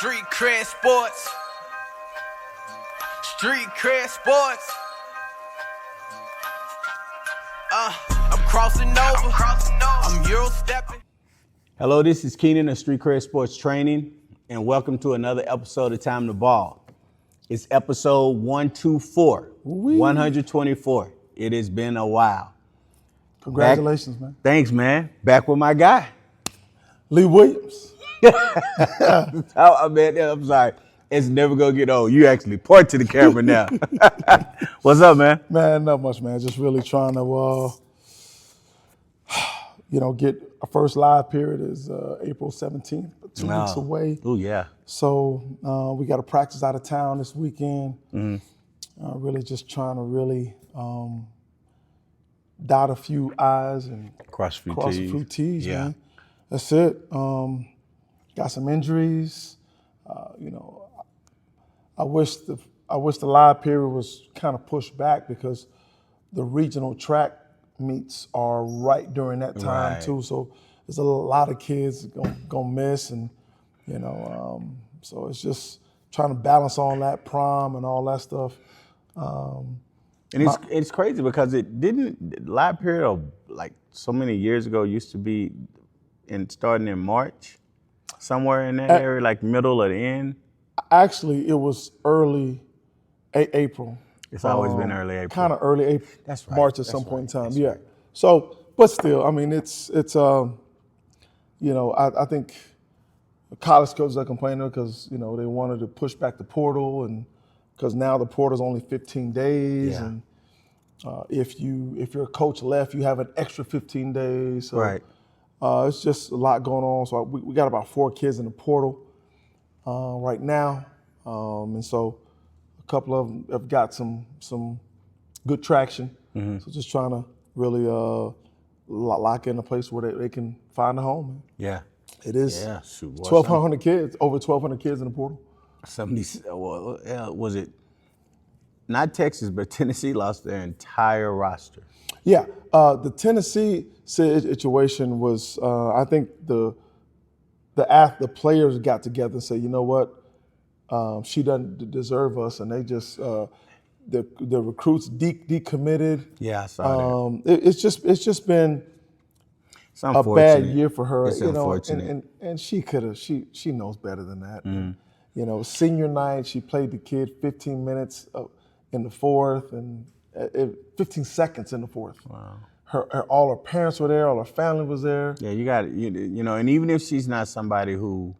Street cred sports. Street cred sports. I'm crossing over. I'm Euro stepping. Hello, this is Keenan of Street Cred Sports Training, and welcome to another episode of Time to Ball. It's episode 124, 124. It has been a while. Congratulations, man. Thanks, man. Back with my guy. Lee Williams. I'm sorry. It's never going to get old. You actually point to the camera now. What's up, man? Man, not much, man. Just really trying to, get our first live period is April 17th, 2 weeks away. Oh, yeah. So we got to practice out of town this weekend. Really just trying to really dot a few I's and cross a few T's, yeah. Man. That's it. Got some injuries. I wish the live period was kind of pushed back because the regional track meets are right during that time too. So there's a lot of kids gonna miss, and so it's just trying to balance on that prom and all that stuff. And it's crazy because live period of like so many years ago used to be starting in March, somewhere in that area, like middle or the end. Actually, it was early April. It's always been early April. Kind of early April. That's right. March at some point in time. Yeah. Right. So, but still, I mean, it's I think college coaches are complaining because they wanted to push back the portal, and because now the portal's only 15 days, and if your coach left, you have an extra 15 days. So, right. It's just a lot going on. So we got about 4 kids in the portal right now, and so a couple of them have got some good traction. So just trying to really lock in a place where they can find a home. Yeah, it is. Yeah, 1,200 kids, over 1,200 kids in the portal. Was it not Texas, but Tennessee lost their entire roster? Yeah, the Tennessee situation was, I think the players got together and said, you know what, she doesn't deserve us, and they just the recruits decommitted. Yeah, I saw that. It's just been a bad year for her. It's unfortunate. And she knows better than that. And, senior night, she played the kid 15 minutes in the fourth and 15 seconds in the fourth. Wow. All her parents were there, all her family was there. Yeah, you got and even if she's not somebody who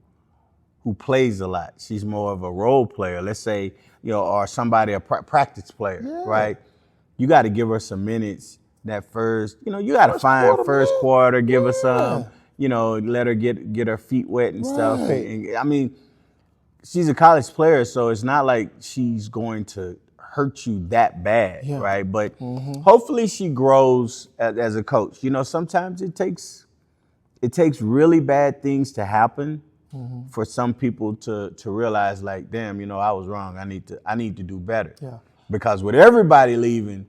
plays a lot, she's more of a role player. Let's say, or somebody a practice player, right? You got to give her some minutes. That first, you got to find first quarter, give her some, let her get her feet wet and stuff. And, I mean, she's a college player, so it's not like she's going to hurt you that bad, right? But hopefully she grows as a coach. Sometimes it takes really bad things to happen for some people to realize, like, damn, I was wrong. I need to do better. Yeah. Because with everybody leaving,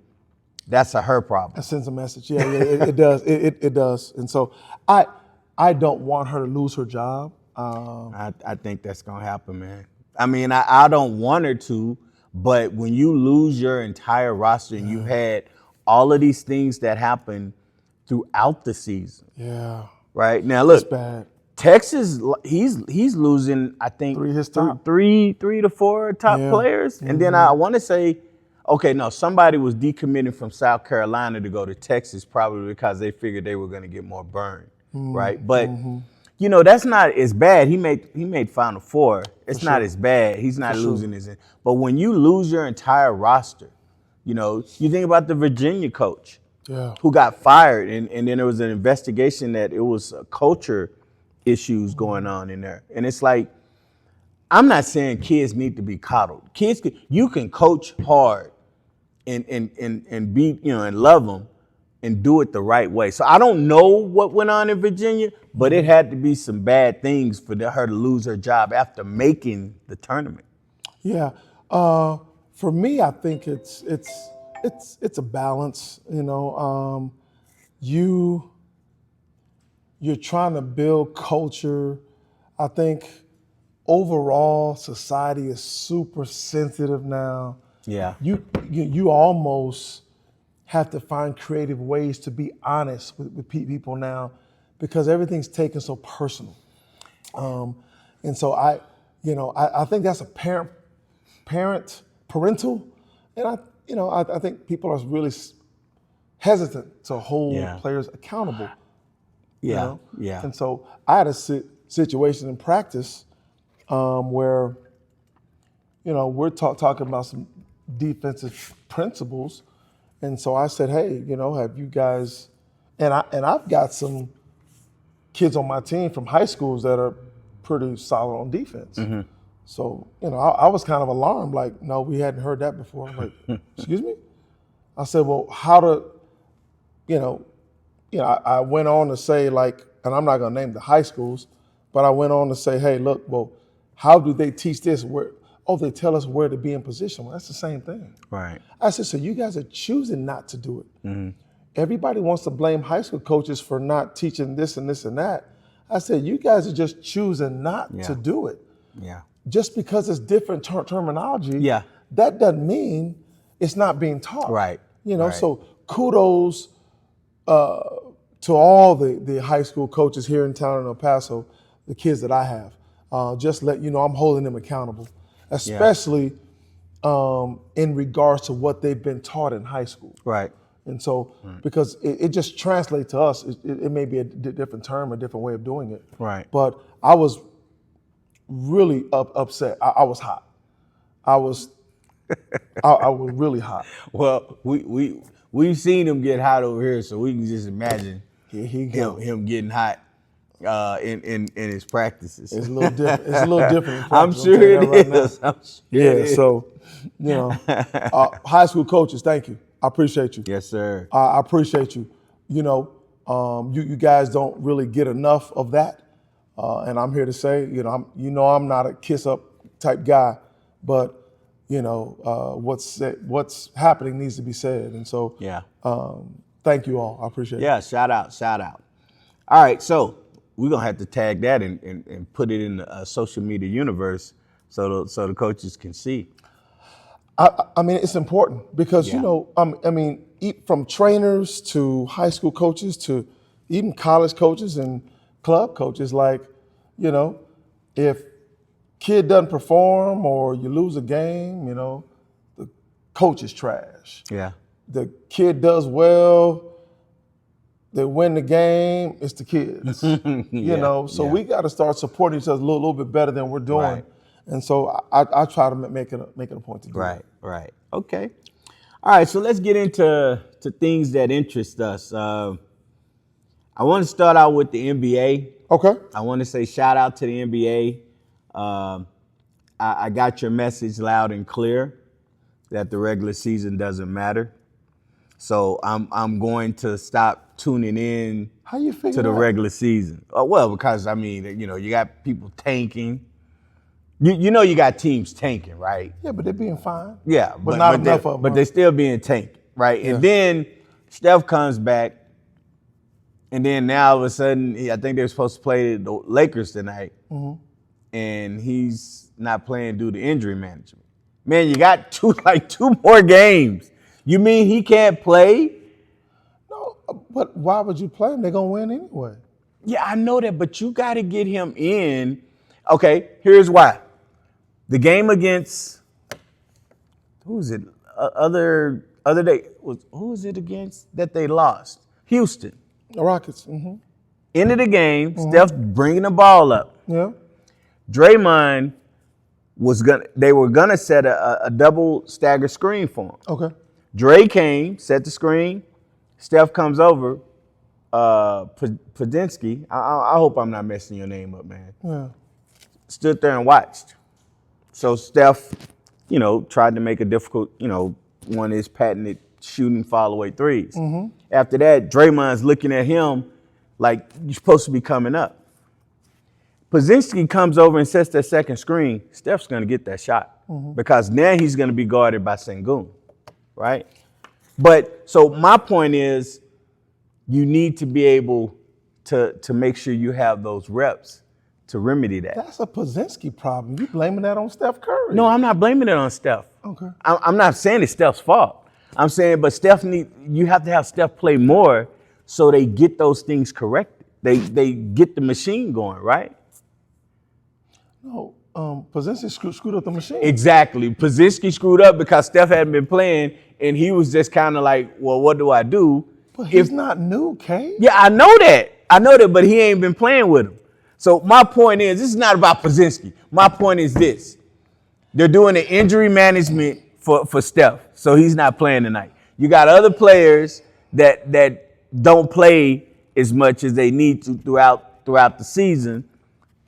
that's her problem. That sends a message. Yeah, it does. It does. And so I don't want her to lose her job. I think that's gonna happen, man. I mean, I don't want her to. But when you lose your entire roster and you had all of these things that happen throughout the season. Yeah. Right? Now look, it's bad. Texas, he's losing, I think, three to four top players. And then I want to say, somebody was decommitting from South Carolina to go to Texas probably because they figured they were going to get more burn. Right? But that's not as bad. He made Final Four. It's not as bad. He's not losing his. But when you lose your entire roster, you think about the Virginia coach who got fired, and then there was an investigation that it was culture issues going on in there. And it's like, I'm not saying kids need to be coddled. You can coach hard and be, and love them and do it the right way. So I don't know what went on in Virginia, but it had to be some bad things for her to lose her job after making the tournament. Yeah, for me, I think it's a balance. You're trying to build culture. I think overall society is super sensitive now. Yeah. You almost have to find creative ways to be honest with people now because everything's taken so personal. And so I think that's a parental, and I think people are really hesitant to hold players accountable. Yeah, yeah. And so I had a situation in practice where, we're talking about some defensive principles, and so I said, hey, have you guys? And I've got some kids on my team from high schools that are pretty solid on defense. Mm-hmm. So I was kind of alarmed, like, no, we hadn't heard that before. I'm like, excuse me? I said, well, how to, I went on to say, like, and I'm not going to name the high schools, but I went on to say, hey, look, well, how do they teach this? They tell us where to be in position. Well, that's the same thing. Right. I said, so you guys are choosing not to do it. Mm-hmm. Everybody wants to blame high school coaches for not teaching this and this and that. I said, you guys are just choosing not to do it. Yeah. Just because it's different terminology, that doesn't mean it's not being taught. Right. So kudos to all the high school coaches here in town in El Paso, the kids that I have. Just let you know I'm holding them accountable, especially in regards to what they've been taught in high school. Right. And so, because it just translates to us, it may be a different term, a different way of doing it. Right. But I was really upset. I was hot. I was really hot. Well, we've seen him get hot over here, so we can just imagine him getting hot in his practices. It's a little different. It's a little different. I'm sure it is. So, high school coaches, thank you. I appreciate you. Yes, sir. I appreciate you. You guys don't really get enough of that, and I'm here to say, I'm not a kiss up type guy, but what's happening needs to be said, and so thank you all. I appreciate it. Yeah, shout out. All right, so we're gonna have to tag that and put it in the social media universe so the coaches can see. I mean, it's important because, from trainers to high school coaches to even college coaches and club coaches, like, if kid doesn't perform or you lose a game, the coach is trash. Yeah. The kid does well, they win the game, it's the kids. So we got to start supporting each other a little bit better than we're doing. Right. And so I try to make it a point to do that. Right. Okay. All right, so let's get into things that interest us. I want to start out with the NBA. Okay. I want to say shout out to the NBA. I got your message loud and clear that the regular season doesn't matter. So I'm going to stop tuning in How you figure to the that? regular season. Well, because you got people tanking. You got teams tanking, right? Yeah, but they're being fine. Yeah, but not enough of them. But they're still being tanked, right? Yeah. And then Steph comes back, and then now all of a sudden, I think they're supposed to play the Lakers tonight, and he's not playing due to injury management. Man, you got two more games. You mean he can't play? No, but why would you play him? They're gonna win anyway. Yeah, I know that, but you got to get him in. Okay, here's why. The game against who was it? Other day who was it against that they lost? Houston. The Rockets. Mm-hmm. End of the game, Steph bringing the ball up. Yeah. Draymond they were gonna set a double stagger screen for him. Okay. Dre came, set the screen. Steph comes over. Podensky. I hope I'm not messing your name up, man. Yeah. Stood there and watched. So Steph, tried to make a difficult, one of his patented shooting fall-away threes. Mm-hmm. After that, Draymond's looking at him like, you're supposed to be coming up. Podensky comes over and sets that second screen. Steph's going to get that shot because now he's going to be guarded by Sengun, right? But so my point is you need to be able to make sure you have those reps to remedy that. That's a Pozinski problem. You blaming that on Steph Curry? No, I'm not blaming it on Steph. Okay. I'm not saying it's Steph's fault. I'm saying, but you have to have Steph play more so they get those things corrected. They get the machine going, right? No, Pozinski screwed up the machine. Exactly. Pozinski screwed up because Steph hadn't been playing, and he was just kind of like, well, what do I do? But he's not new, Kay. Yeah, I know that, but he ain't been playing with him. So my point is, this is not about Pozinski. My point is this. They're doing the injury management for Steph, so he's not playing tonight. You got other players that don't play as much as they need to throughout the season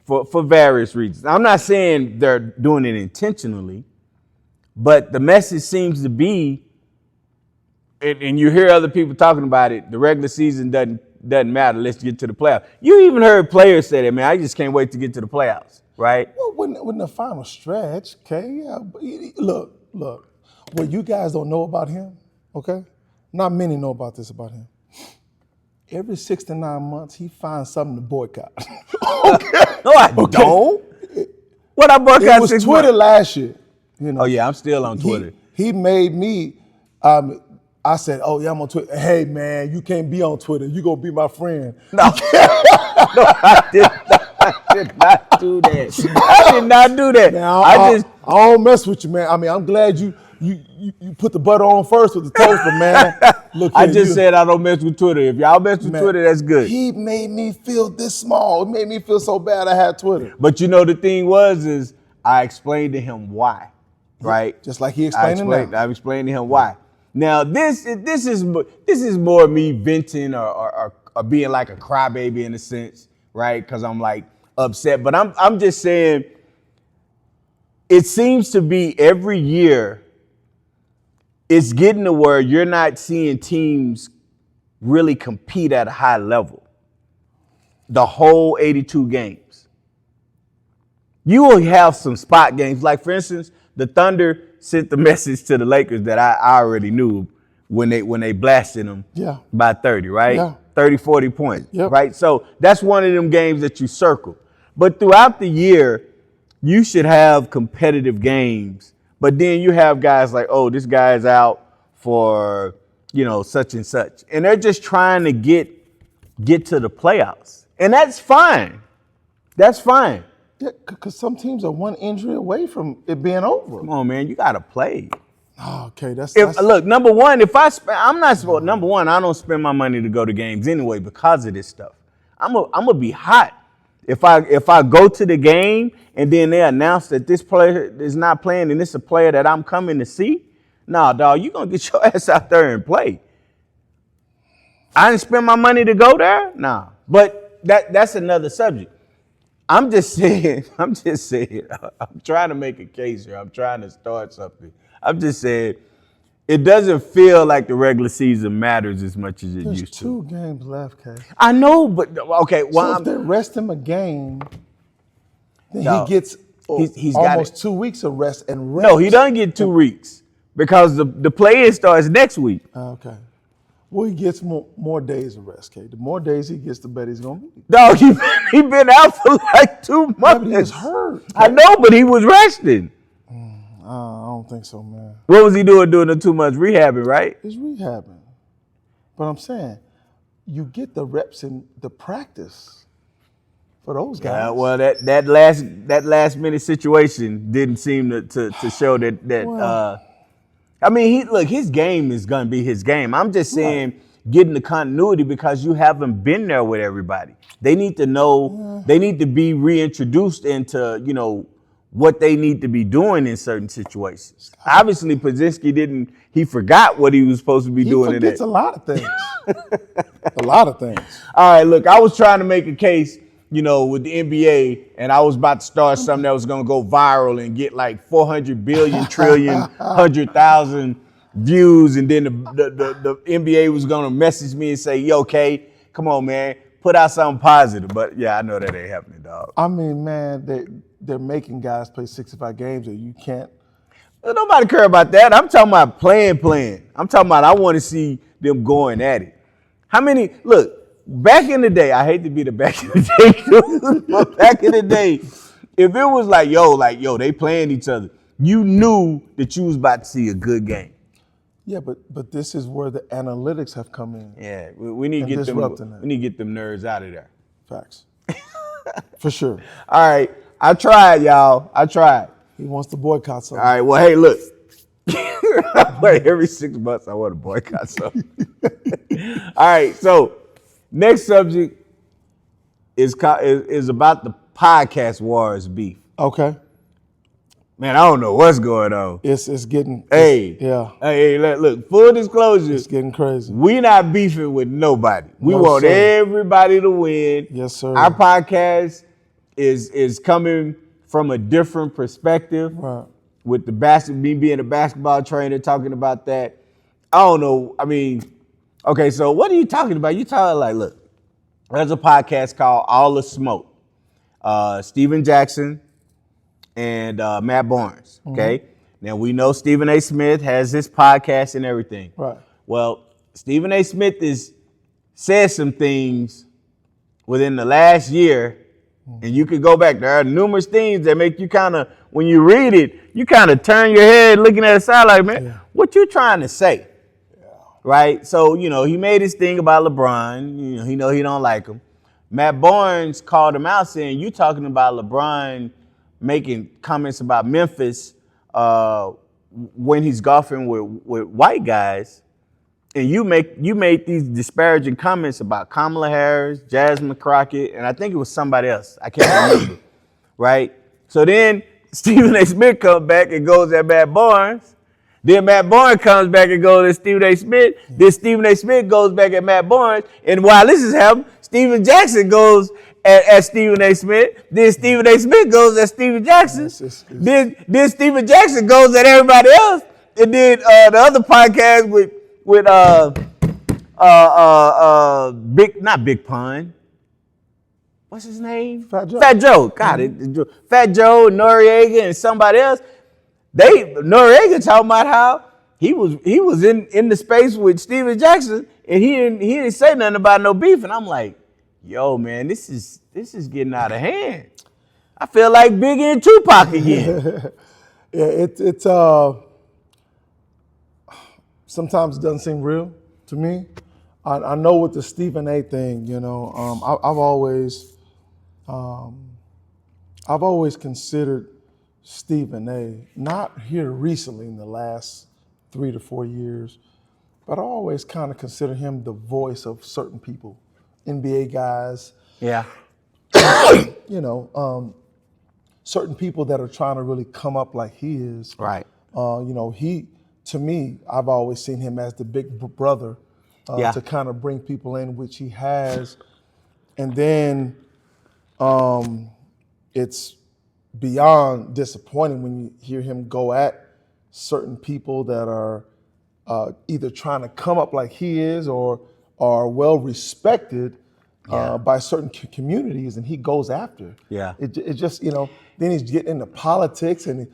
for various reasons. I'm not saying they're doing it intentionally, but the message seems to be, and you hear other people talking about it, the regular season doesn't matter. Let's get to the playoffs. You even heard players say that, man, I just can't wait to get to the playoffs, right? Well, when the final stretch, okay, yeah. Look. What you guys don't know about him, okay? Not many know about this about him. Every 6 to 9 months, he finds something to boycott. Okay. No, I don't. What I boycott? It was Twitter last year. You know. Oh yeah, I'm still on Twitter. He made me. I said, "Oh yeah, I'm on Twitter." Hey man, you can't be on Twitter. You gonna be my friend. No, I did not do that. I did not do that. Now, I don't mess with you, man. I mean, I'm glad you put the butter on first with the toaster, man. Look, I just said I don't mess with Twitter. If y'all mess with Twitter, that's good. He made me feel this small. It made me feel so bad I had Twitter. But you know the thing is I explained to him why, right? Just like he explained it now. I explained to him why. Now this is more me venting or being like a crybaby in a sense, right? Because I'm like upset. But I'm just saying it seems to be every year it's getting to where you're not seeing teams really compete at a high level. The whole 82 games. You will have some spot games. Like, for instance, the Thunder sent the message to the Lakers that I already knew when they blasted them by 30, right? Yeah. 30, 40 points, yep. Right? So that's one of them games that you circle. But throughout the year, you should have competitive games. But then you have guys like, oh, this guy's out for, such and such. And they're just trying to get to the playoffs. And that's fine. That's fine. Yeah, because some teams are one injury away from it being over. Come on, man. You got to play. Oh, okay, Look, number one, I don't spend my money to go to games anyway because of this stuff. I'm gonna be hot. If I go to the game and then they announce that this player is not playing and it's a player that I'm coming to see, nah, dog, you going to get your ass out there and play. I didn't spend my money to go there? Nah. But that's another subject. I'm just saying, I'm trying to make a case here. I'm trying to start something. I'm just saying, it doesn't feel like the regular season matters as much as it used to. There's 2 games left, Kay. I know, but okay. Well, so if they rest him a game, then he gets he's almost got 2 weeks of rest and rest. No, he doesn't get 2 weeks because the play-in starts next week. Okay. Well, he gets more days of rest, Kay. The more days he gets, the better he's going to be. Dog, he been out for like 2 months. Yeah, but he was hurt. I know, but he was resting. I don't think so, man. What was he doing during the 2 months? Rehabbing, right? He's rehabbing. But I'm saying, you get the reps in the practice for those guys. Well, that last minute situation didn't seem to show that. Well, I mean, his game is gonna be his game. I'm just saying, getting the continuity because you haven't been there with everybody. They need to know. They need to be reintroduced into what they need to be doing in certain situations. Obviously, Pozinski he forgot what he was supposed to be doing. He forgets a lot of things. A lot of things. All right, look, I was trying to make a case, with the NBA, and I was about to start something that was going to go viral and get like 400 billion, trillion, 100,000 views, and then the NBA was going to message me and say, yo, Kay, come on, man, put out something positive. But, yeah, I know that ain't happening, dog. I mean, man, they're making guys play 65 games and you can't. Nobody care about that. I'm talking about playing. I'm talking about I want to see them going at it. How many, look, back in the day, I hate to be the back in the day dude, but back in the day, if it was like, yo, they playing each other, you knew that you was about to see a good game. Yeah, but this is where the analytics have come in. Yeah, we need to get them. We need to get them nerds out of there. Facts. For sure. All right, I tried, y'all. I tried. He wants to boycott something. All right, well, hey, look. Every 6 months, I want to boycott something. All right, so next subject is about the podcast wars beef. Okay. Man, I don't know what's going on. It's getting. Hey, yeah. Hey, look. Full disclosure. It's getting crazy. We not beefing with nobody. We want everybody to win. Yes, sir. Our podcast is coming from a different perspective. Right. With me being a basketball trainer, talking about that. I don't know. I mean, okay. So what are you talking about? You talking like, look, there's a podcast called All the Smoke. Steven Jackson and Matt Barnes, okay? Mm-hmm. Now, we know Stephen A. Smith has his podcast and everything. Right. Well, Stephen A. Smith has said some things within the last year, and you could go back. There are numerous things that make you kind of, when you read it, you kind of turn your head looking at the side like, man, what you trying to say? Yeah. Right? So, he made his thing about LeBron. He don't like him. Matt Barnes called him out saying, you talking about LeBron making comments about Memphis when he's golfing with white guys, and you made these disparaging comments about Kamala Harris, Jasmine Crockett, and I think it was somebody else. I can't remember. Right? So then Stephen A. Smith comes back and goes at Matt Barnes. Then Matt Barnes comes back and goes at Stephen A. Smith. Then Stephen A. Smith goes back at Matt Barnes. And while this is happening, Stephen Jackson goes at Stephen A. Smith. Then Stephen A. Smith goes at Stephen Jackson. Then Stephen Jackson goes at everybody else. And then the other podcast with not Big Pun. What's his name? Fat Joe. Fat Joe. God, Fat Joe, Noriega, and somebody else. Noriega talking about how he was in the space with Stephen Jackson, and he didn't say nothing about no beef. And I'm like, yo, man, this is getting out of hand. I feel like Biggie and Tupac again. Yeah, it's sometimes it doesn't seem real to me. I know with the Stephen A. thing, I've always considered Stephen A., not here recently in the last 3 to 4 years, but I always kind of consider him the voice of certain people, NBA guys. Yeah. Certain people that are trying to really come up like he is. Right. To me, I've always seen him as the big brother to kind of bring people in, which he has. And then it's beyond disappointing when you hear him go at certain people that are either trying to come up like he is or are well respected by certain communities, and he goes after. Yeah. It just, then he's getting into politics and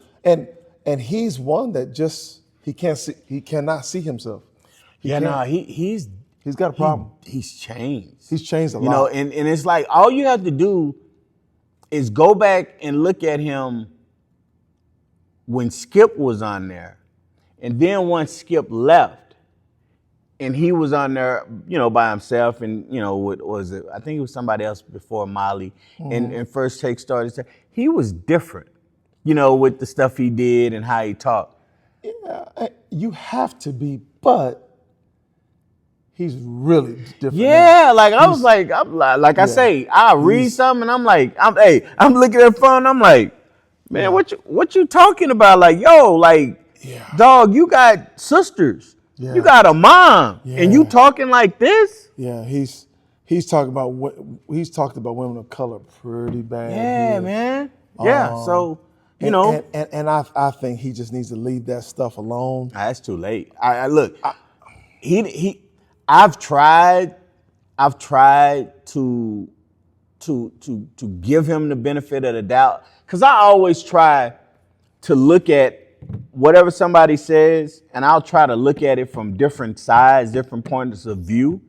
he's one that just he cannot see himself. He's got a problem. He's changed. He's changed a lot. And it's like all you have to do is go back and look at him when Skip was on there. And then once Skip left and he was on there, by himself and, what was it? I think it was somebody else before Molly. Mm-hmm. And First Take started. He was different, with the stuff he did and how he talked. Yeah, you have to be, but he's really different. Yeah, like I was like, I say, I read something and I'm like, I'm looking at the phone, I'm like, man, what you talking about? Like, yo, dog, you got sisters, you got a mom, and you talking like this? Yeah, he's talked about women of color pretty bad. Yeah, man. Yeah, so. And I think he just needs to leave that stuff alone. That's too late. I've tried to give him the benefit of the doubt, because I always try to look at whatever somebody says, and I'll try to look at it from different sides, different points of view,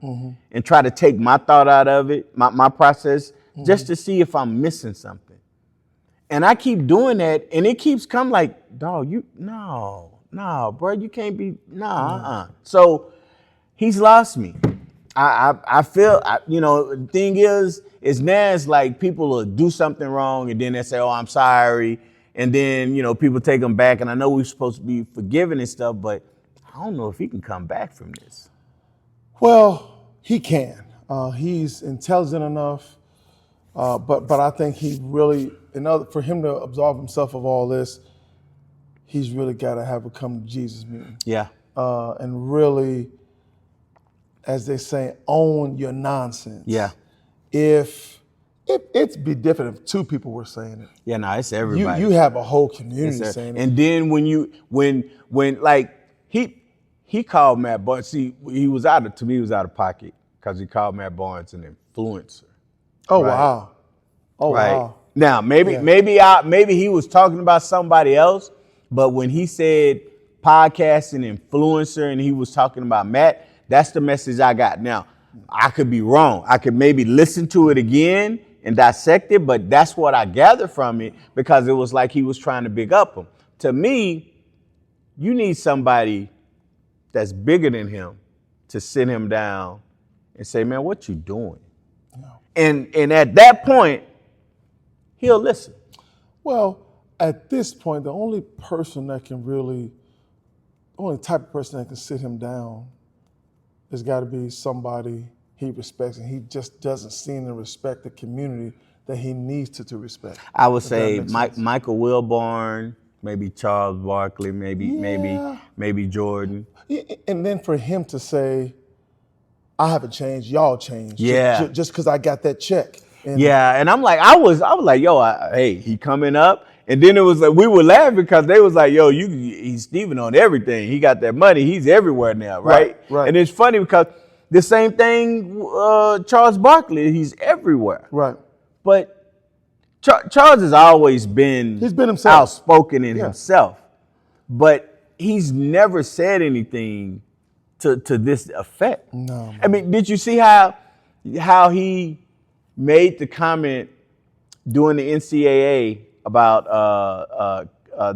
and try to take my thought out of it, my process, just to see if I'm missing something. And I keep doing that, and it keeps coming like, dog, no, bro, you can't be, So he's lost me. I feel, the thing is now it's like people will do something wrong, and then they say, oh, I'm sorry. And then, people take him back. And I know we're supposed to be forgiving and stuff, but I don't know if he can come back from this. Well, he can. He's intelligent enough. But I think he really, for him to absolve himself of all this, he's really got to have a come to Jesus meeting. Yeah. And really, as they say, own your nonsense. Yeah. If it'd be different if two people were saying it. Yeah, no, it's everybody. You have a whole community saying it. And then when like he called Matt Barnes, see, he was out of pocket because he called Matt Barnes an influencer. Oh, right? Wow. Oh, right. Wow. Now maybe he was talking about somebody else, but when he said podcasting influencer and he was talking about Matt, that's the message I got. Now, I could be wrong. I could maybe listen to it again and dissect it, but that's what I gathered from it because it was like he was trying to big up him. To me, you need somebody that's bigger than him to sit him down and say, man, what you doing? No. And at that point, he'll listen. Well, at this point, the only type of person that can sit him down has got to be somebody he respects, and he just doesn't seem to respect the community that he needs to respect. I would say Michael Wilborn, maybe Charles Barkley, maybe Jordan. And then for him to say, I haven't changed, y'all changed. Yeah. Just because I got that check. And I'm like, I was like, yo, hey, he coming up. And then it was like, we were laughing because they was like, yo, he's Steven on everything. He got that money. He's everywhere now, right? Right. And it's funny because the same thing, Charles Barkley, he's everywhere. Right. But Charles has always been, he's been himself. Outspoken in himself. But he's never said anything to this effect. No. Man. I mean, did you see how he made the comment during the NCAA about the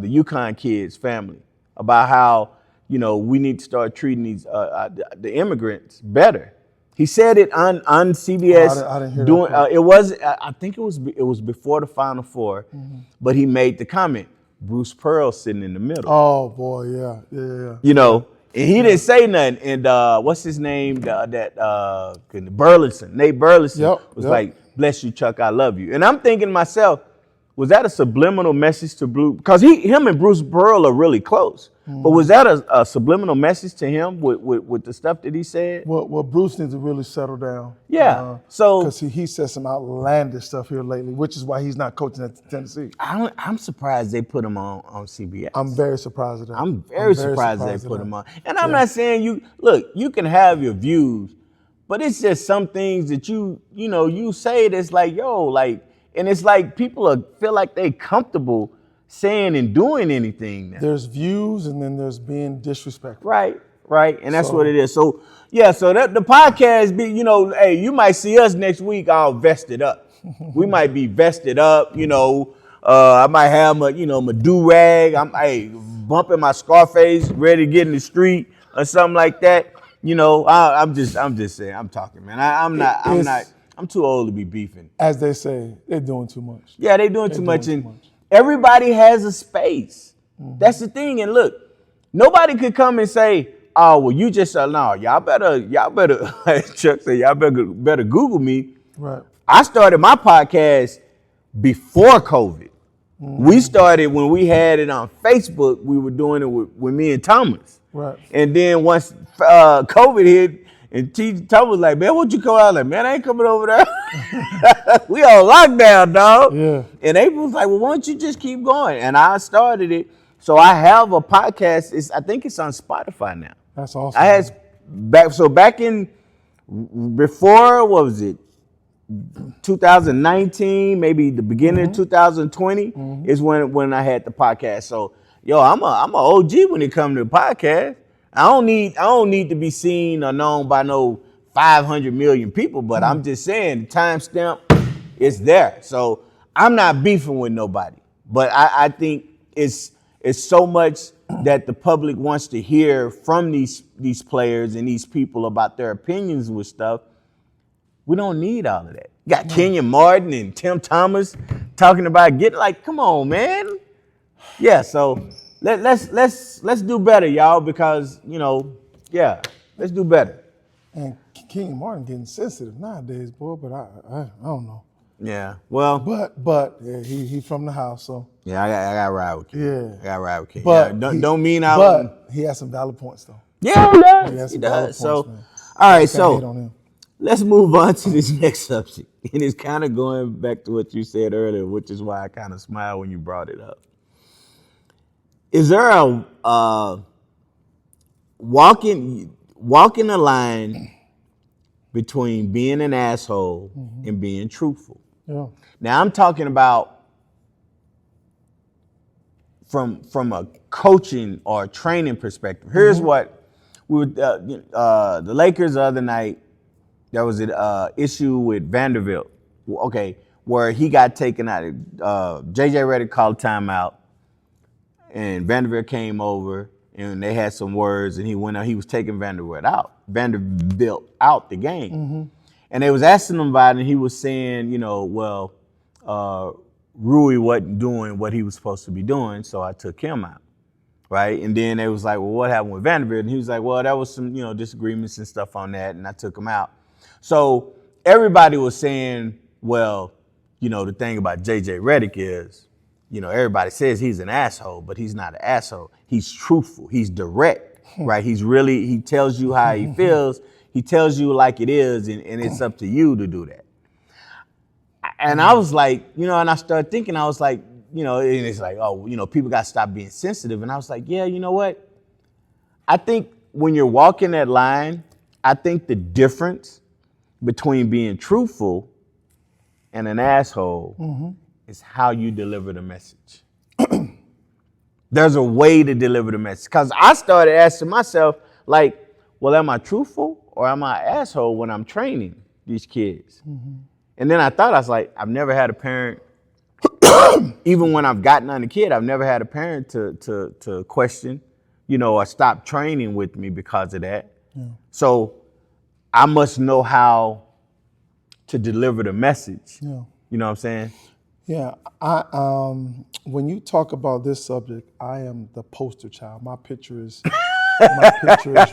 UConn kids' family, about how, we need to start treating these the immigrants better. He said it on CBS. I didn't hear that. It was, I think it was before the Final Four, but he made the comment. Bruce Pearl sitting in the middle. Oh boy, yeah. And he didn't say nothing. And what's his name? Burleson, Nate Burleson was like, "Bless you, Chuck. I love you." And I'm thinking to myself, was that a subliminal message to Blue? Because him and Bruce Pearl are really close. But was that a subliminal message to him with the stuff that he said? Well, Bruce needs to really settle down. Yeah. Because he said some outlandish stuff here lately, which is why he's not coaching at Tennessee. I'm surprised they put him on CBS. I'm very surprised at that. I'm very surprised they put him on. And I'm not saying you can have your views, but it's just some things that you say that's like, and it's like people feel like they comfortable saying and doing anything now. There's views and then there's being disrespectful. Right. And that's what it is. So that the podcast hey, you might see us next week all vested up. We might be vested up, I might have my do-rag. I'm bumping my Scarface, ready to get in the street or something like that. I'm just saying, I'm talking, man. I'm too old to be beefing. As they say, they're doing too much. Yeah, they're doing too much. Everybody has a space. That's the thing. And look, nobody could come and say, oh, well, you just no, y'all better, Chuck said, y'all better Google me. Right. I started my podcast before COVID. We started when we had it on Facebook. We were doing it with me and Thomas. Right. And then once COVID hit, and Thomas was like, man, what you come out? Like, man, I ain't coming over there. We on lockdown, dog. Yeah. And April was like, well, why don't you just keep going? And I started it. So I have a podcast. I think it's on Spotify now. That's awesome. I had back in before, what was it? 2019, maybe the beginning of 2020 is when I had the podcast. So yo, I'm a OG when it comes to the podcast. I don't need to be seen or known by no 500 million people, but I'm just saying the timestamp is there. So I'm not beefing with nobody, but I think it's so much that the public wants to hear from these players and these people about their opinions with stuff. We don't need all of that. You got Kenyon Martin and Tim Thomas talking about come on, man. Yeah, so let's do better, y'all, because let's do better. And Kenyon Martin getting sensitive nowadays, boy. But I don't know. Yeah, well, but yeah, he from the house, so yeah, I got ride with Kenyon. Yeah, I got ride with Kenyon. But don't mean I. But he has some valid points though. Yeah, he does. So, man. All right, so let's move on to this next subject, and it's kind of going back to what you said earlier, which is why I kind of smiled when you brought it up. Is there a walking a line between being an asshole and being truthful? Yeah. Now I'm talking about from a coaching or training perspective. Here's what we were the Lakers the other night. There was an issue with Vanderbilt. Okay, where he got taken out. JJ Redick called timeout. And Vanderbilt came over, and they had some words, and he went out. He was taking Vanderbilt out the game. And they was asking him about it, and he was saying, Rui wasn't doing what he was supposed to be doing, so I took him out, right? And then they was like, well, what happened with Vanderbilt? And he was like, well, there was some, disagreements and stuff on that, and I took him out. So everybody was saying, well, the thing about JJ Redick is, everybody says he's an asshole, but he's not an asshole. He's truthful. He's direct, right? He tells you how he feels. He tells you like it is, and it's up to you to do that. And I was like, and I started thinking, I was like, and it's like, people got to stop being sensitive. And I was like, yeah, you know what? I think when you're walking that line, I think the difference between being truthful and an asshole is how you deliver the message. There's a way to deliver the message. Because I started asking myself, like, well, am I truthful or am I an asshole when I'm training these kids? And then I was like, I've never had a parent, even when I've gotten on the kid, I've never had a parent to question, or stop training with me because of that. Yeah. So I must know how to deliver the message. Yeah. You know what I'm saying? Yeah, when you talk about this subject, I am the poster child. My picture is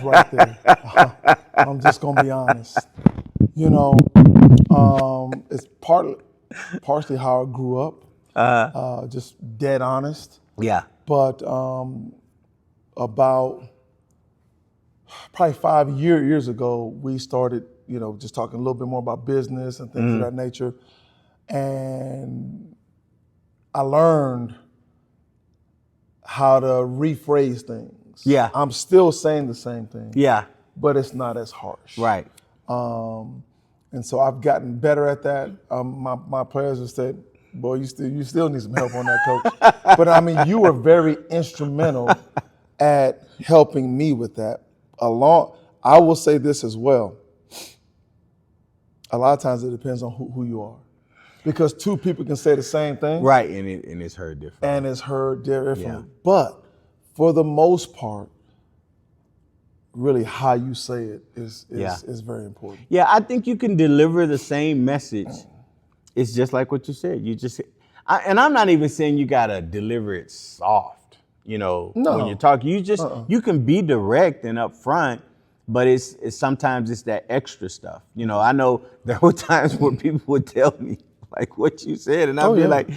right there. I'm just gonna be honest. It's partially how I grew up, just dead honest. Yeah. But about probably 5 years ago, we started, just talking a little bit more about business and things of that nature. And I learned how to rephrase things. Yeah. I'm still saying the same thing. Yeah. But it's not as harsh. Right. And so I've gotten better at that. My players have said, boy, you still need some help on that, coach. But I mean, you were very instrumental at helping me with that. I will say this as well. A lot of times it depends on who you are. Because two people can say the same thing. Right, and it's heard differently. And it's heard differently. Yeah. But for the most part, really how you say it is very important. Yeah, I think you can deliver the same message. It's just like what you said. And I'm not even saying you gotta deliver it soft. When you're talking, you can be direct and upfront, but it's sometimes it's that extra stuff. I know there were times where people would tell me, like what you said, and I'd be like,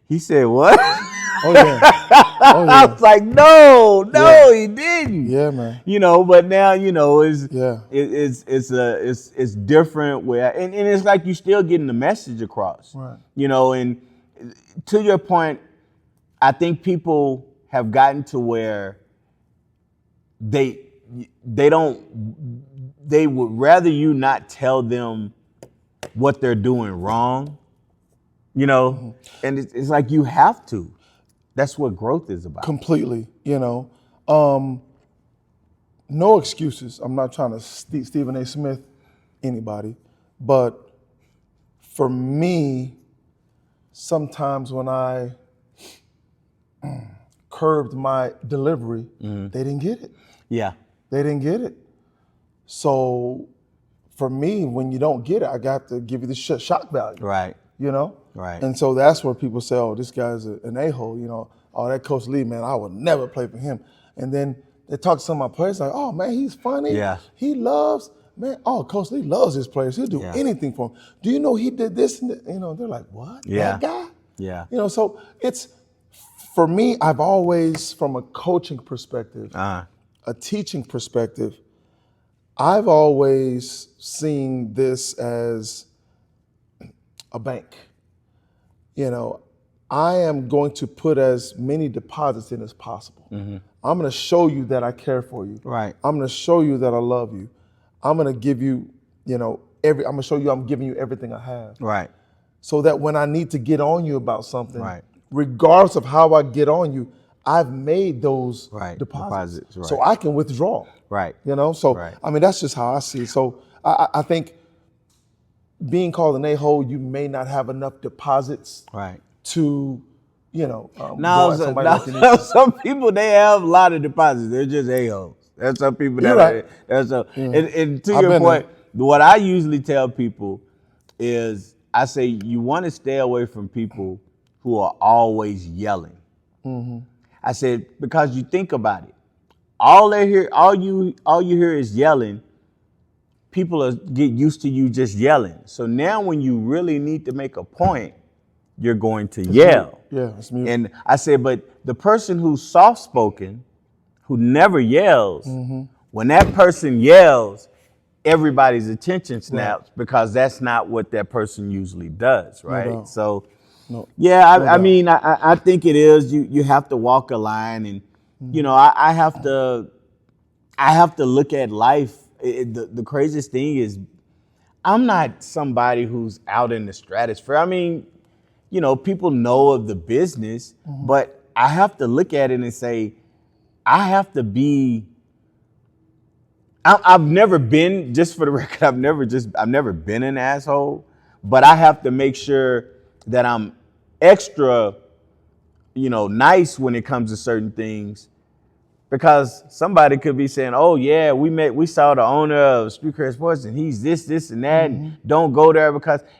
he said what? Oh yeah. I was like, no, he didn't. Yeah, man. But now it's different where, and it's like you're still getting the message across. Right. And to your point, I think people have gotten to where they would rather you not tell them what they're doing wrong. And it's like you have to. That's what growth is about. Completely, no excuses. I'm not trying to Stephen A. Smith anybody, but for me, sometimes when I curbed my delivery, they didn't get it. Yeah. They didn't get it. So for me, when you don't get it, I got to give you the shock value. Right. Right. And so that's where people say, oh, this guy's an a-hole, oh, that Coach Lee, man, I would never play for him. And then they talk to some of my players like, oh, man, he's funny. Yeah. He loves, man, oh, Coach Lee loves his players. He'll do anything for them. Do you know he did this? And they're like, what? Yeah. That guy? Yeah. So it's, for me, I've always, from a coaching perspective, a teaching perspective, I've always seen this as a bank. I am going to put as many deposits in as possible. I'm going to show you that I care for you. Right. I'm going to show you that I love you. I'm going to give you, I'm going to show you I'm giving you everything I have. Right. So that when I need to get on you about something, right. regardless of how I get on you, I've made those deposits. Right. So I can withdraw. Right. So, I mean, that's just how I see it. So I think being called an a-hole, you may not have enough deposits to, now, some people, they have a lot of deposits. They're just a-holes. There's some people that and to your point, what I usually tell people is, I say you want to stay away from people who are always yelling. I said, because you think about it, all you hear is yelling. People get used to you just yelling. So now when you really need to make a point, you're going to yell. Yeah, it's mute. And I said, but the person who's soft-spoken, who never yells, when that person yells, everybody's attention snaps because that's not what that person usually does, right? No doubt. So, no I mean, I think it is. You have to walk a line, and I have to look at life. The craziest thing is, I'm not somebody who's out in the stratosphere. I mean, people know of the business, but I have to look at it and say, I have to be. I've never been, just for the record, I've never been an asshole, but I have to make sure that I'm extra, nice when it comes to certain things, because somebody could be saying, oh yeah, we saw the owner of Street Cred Sports and he's this and that, and don't go there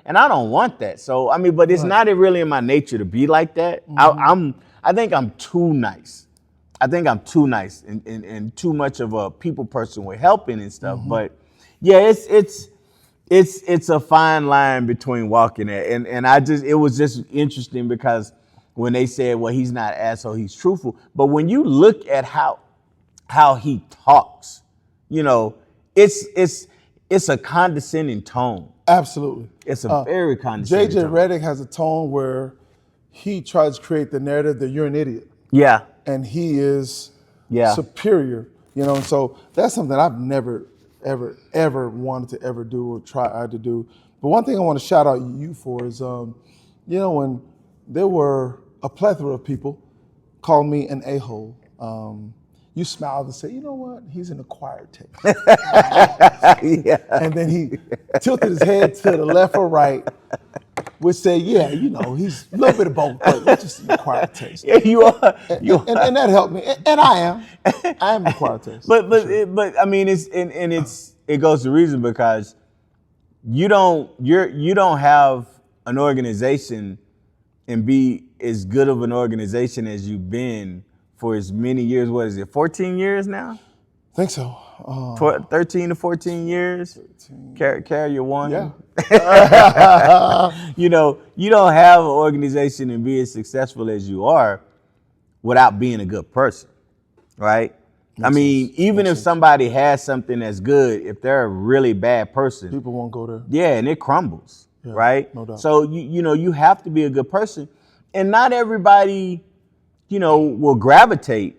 and I don't want that. So, I mean, but it's not really in my nature to be like that. I think I'm too nice. I think I'm too nice and too much of a people person with helping and stuff. But yeah, it's a fine line between walking it. And it was just interesting because when they said, well, he's not asshole, he's truthful. But when you look at how he talks, it's a condescending tone. Absolutely. It's a very condescending JJ tone. Redick has a tone where he tries to create the narrative that you're an idiot. Yeah. And he is superior, and so that's something I've never, ever wanted to ever do or try to do. But one thing I want to shout out you for is, when there were a plethora of people call me an a-hole, you smiled and said, you know what, he's an acquired taste. And then he tilted his head to the left or right, would say, yeah, he's a little bit of both, but just an acquired taste. Yeah, you are. And that helped me. And I am an acquired taste. But I mean, it goes to reason because you don't have an organization and be as good of an organization as you've been for as many years. What is it, 14 years now? I think so. 13 to 14 years. Carrier one. Yeah. You don't have an organization and be as successful as you are without being a good person, right? I mean, even if somebody has something that's good, if they're a really bad person, people won't go there. Yeah, and it crumbles, right? No doubt. So you have to be a good person, and not everybody, will gravitate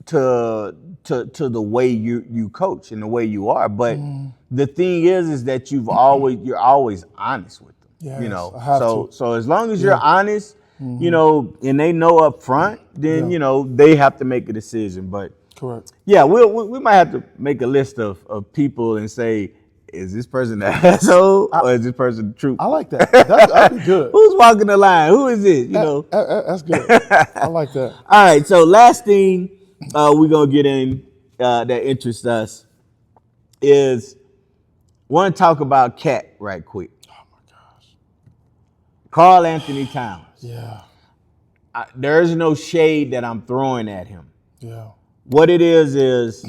to the way you coach and the way you are. But the thing is that you're always honest with them. Yes, So as long as you're honest, you know, and they know up front, then, you know, they have to make a decision. But correct. Yeah, we might have to make a list of people and say, is this person the asshole or is this person the truth? I like that. That'd be good. Who's walking the line? Who is it? You know. That's good. I like that. All right. So last thing we're gonna get in that interests us is want to talk about Cat right quick. Oh my gosh. Karl Anthony Towns. Yeah. There's no shade that I'm throwing at him. Yeah. What it is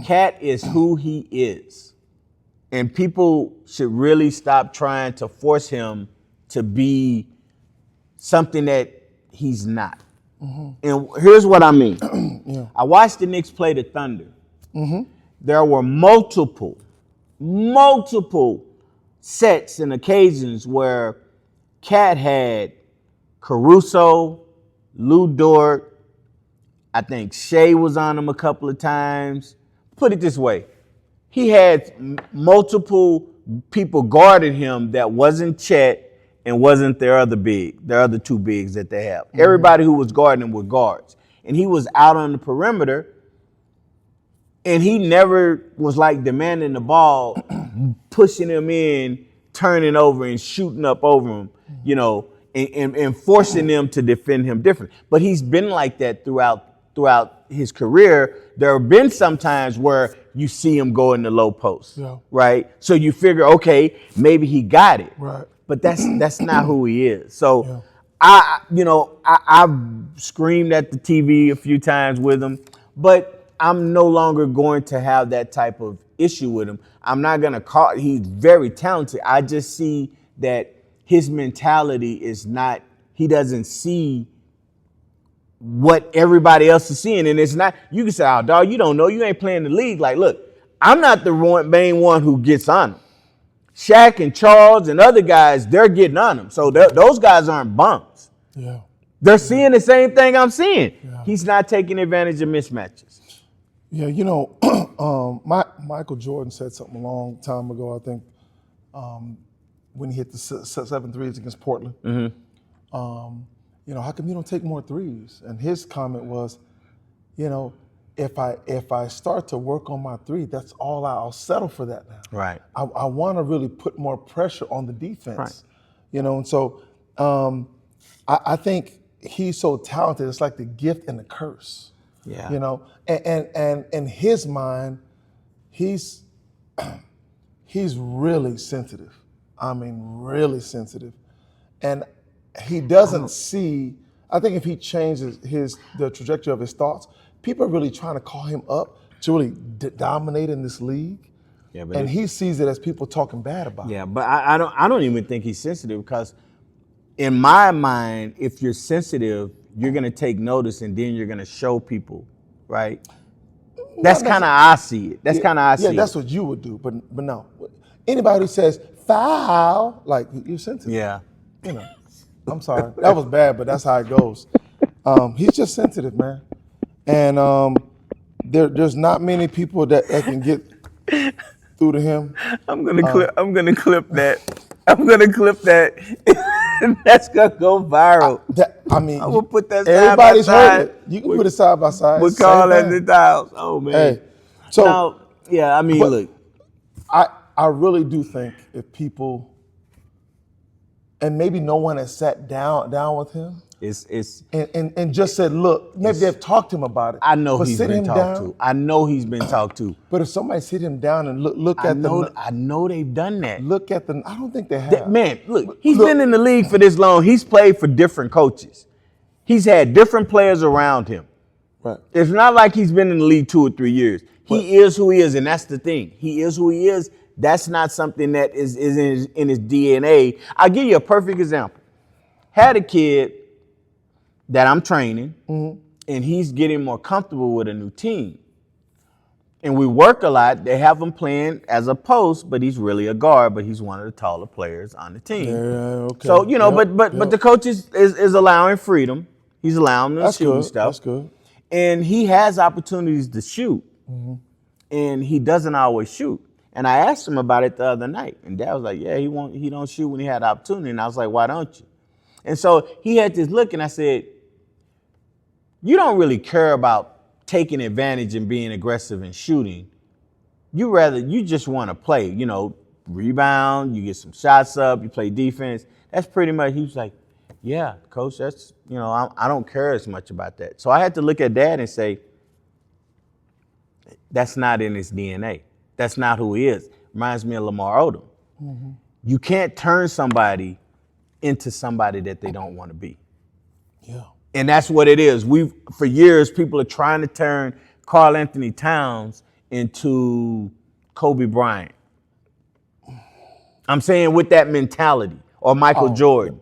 Cat is who he is. And people should really stop trying to force him to be something that he's not. Mm-hmm. And here's what I mean. Yeah. I watched the Knicks play the Thunder. Mm-hmm. There were multiple sets and occasions where Cat had Caruso, Lou Dort, I think Shea was on him a couple of times. Put it this way. He had multiple people guarding him that wasn't Chet and wasn't their other two bigs that they have. Mm-hmm. Everybody who was guarding him were guards. And he was out on the perimeter, and he never was like demanding the ball, pushing him in, turning over and shooting up over him, you know, and forcing them to defend him different. But he's been like that throughout his career. There have been some times where you see him go in the low post, right? So you figure, okay, maybe he got it, right? But that's not who he is. So I've screamed at the TV a few times with him, but I'm no longer going to have that type of issue with him. I'm not gonna call. He's very talented. I just see that his mentality is not. He doesn't see what everybody else is seeing. And it's not, you can say, oh, dog, you don't know, you ain't playing the league. Like, look, I'm not the main one who gets on him. Shaq and Charles and other guys, they're getting on him. So those guys aren't bums. Yeah. They're seeing the same thing I'm seeing. Yeah. He's not taking advantage of mismatches. Yeah, you know, Michael Jordan said something a long time ago, I think, when he hit the 7 threes against Portland. Mm-hmm. You know, how come you don't take more threes? And his comment was, you know, if I start to work on my three, that's all I'll settle for that now. Right. I want to really put more pressure on the defense. Right. You know, and so I think he's so talented. It's like the gift and the curse. Yeah. You know, and in his mind, he's really sensitive. I mean, really sensitive, and he doesn't see. I think if he changes the trajectory of his thoughts, people are really trying to call him up to really dominate in this league. Yeah, and he sees it as people talking bad about him. Yeah, but I don't even think he's sensitive, because in my mind, if you're sensitive, you're gonna take notice and then you're gonna show people, right? That's kind of how I see it. That's kind of how I see it. Yeah, that's what you would do, but no. Anybody who says foul, like, you're sensitive. Yeah. You know. I'm sorry. That was bad, but that's how it goes. He's just sensitive, man. And there's not many people that can get through to him. I'm gonna clip that. I'm gonna clip that. That's gonna go viral. I'm gonna put that side everybody's by side. heard it. You can put it side by side. With Karl Anthony Towns. Oh man. Hey, so now, yeah, I mean, look. I really do think if people, and maybe no one has sat down with him, and just said, look, maybe they've talked to him about it. I know he's been talked to. I know he's been talked to. But if somebody sit him down and look at them, I know they've done that. Look at them. I don't think they have. Man, look, he's been in the league for this long. He's played for different coaches. He's had different players around him. Right. It's not like he's been in the league 2 or 3 years. He is who he is, and that's the thing. He is who he is. That's not something that is in his DNA. I'll give you a perfect example. Had a kid that I'm training, and he's getting more comfortable with a new team. And we work a lot. They have him playing as a post, but he's really a guard, but he's one of the taller players on the team. Yeah, okay. So, you know, but the coach is allowing freedom. He's allowing him to shoot and stuff. That's good. And he has opportunities to shoot, and he doesn't always shoot. And I asked him about it the other night, and Dad was like, "Yeah, he don't shoot when he had the opportunity." And I was like, "Why don't you?" And so he had this look, and I said, you don't really care about taking advantage and being aggressive and shooting. You just want to play, rebound, you get some shots up, you play defense. That's pretty much, he was like, yeah, coach, that's, I don't care as much about that. So I had to look at Dad and say, that's not in his DNA. That's not who he is. Reminds me of Lamar Odom. Mm-hmm. You can't turn somebody into somebody that they don't want to be. Yeah. And that's what it is. For years, people are trying to turn Karl Anthony Towns into Kobe Bryant. I'm saying with that mentality, or Michael Jordan.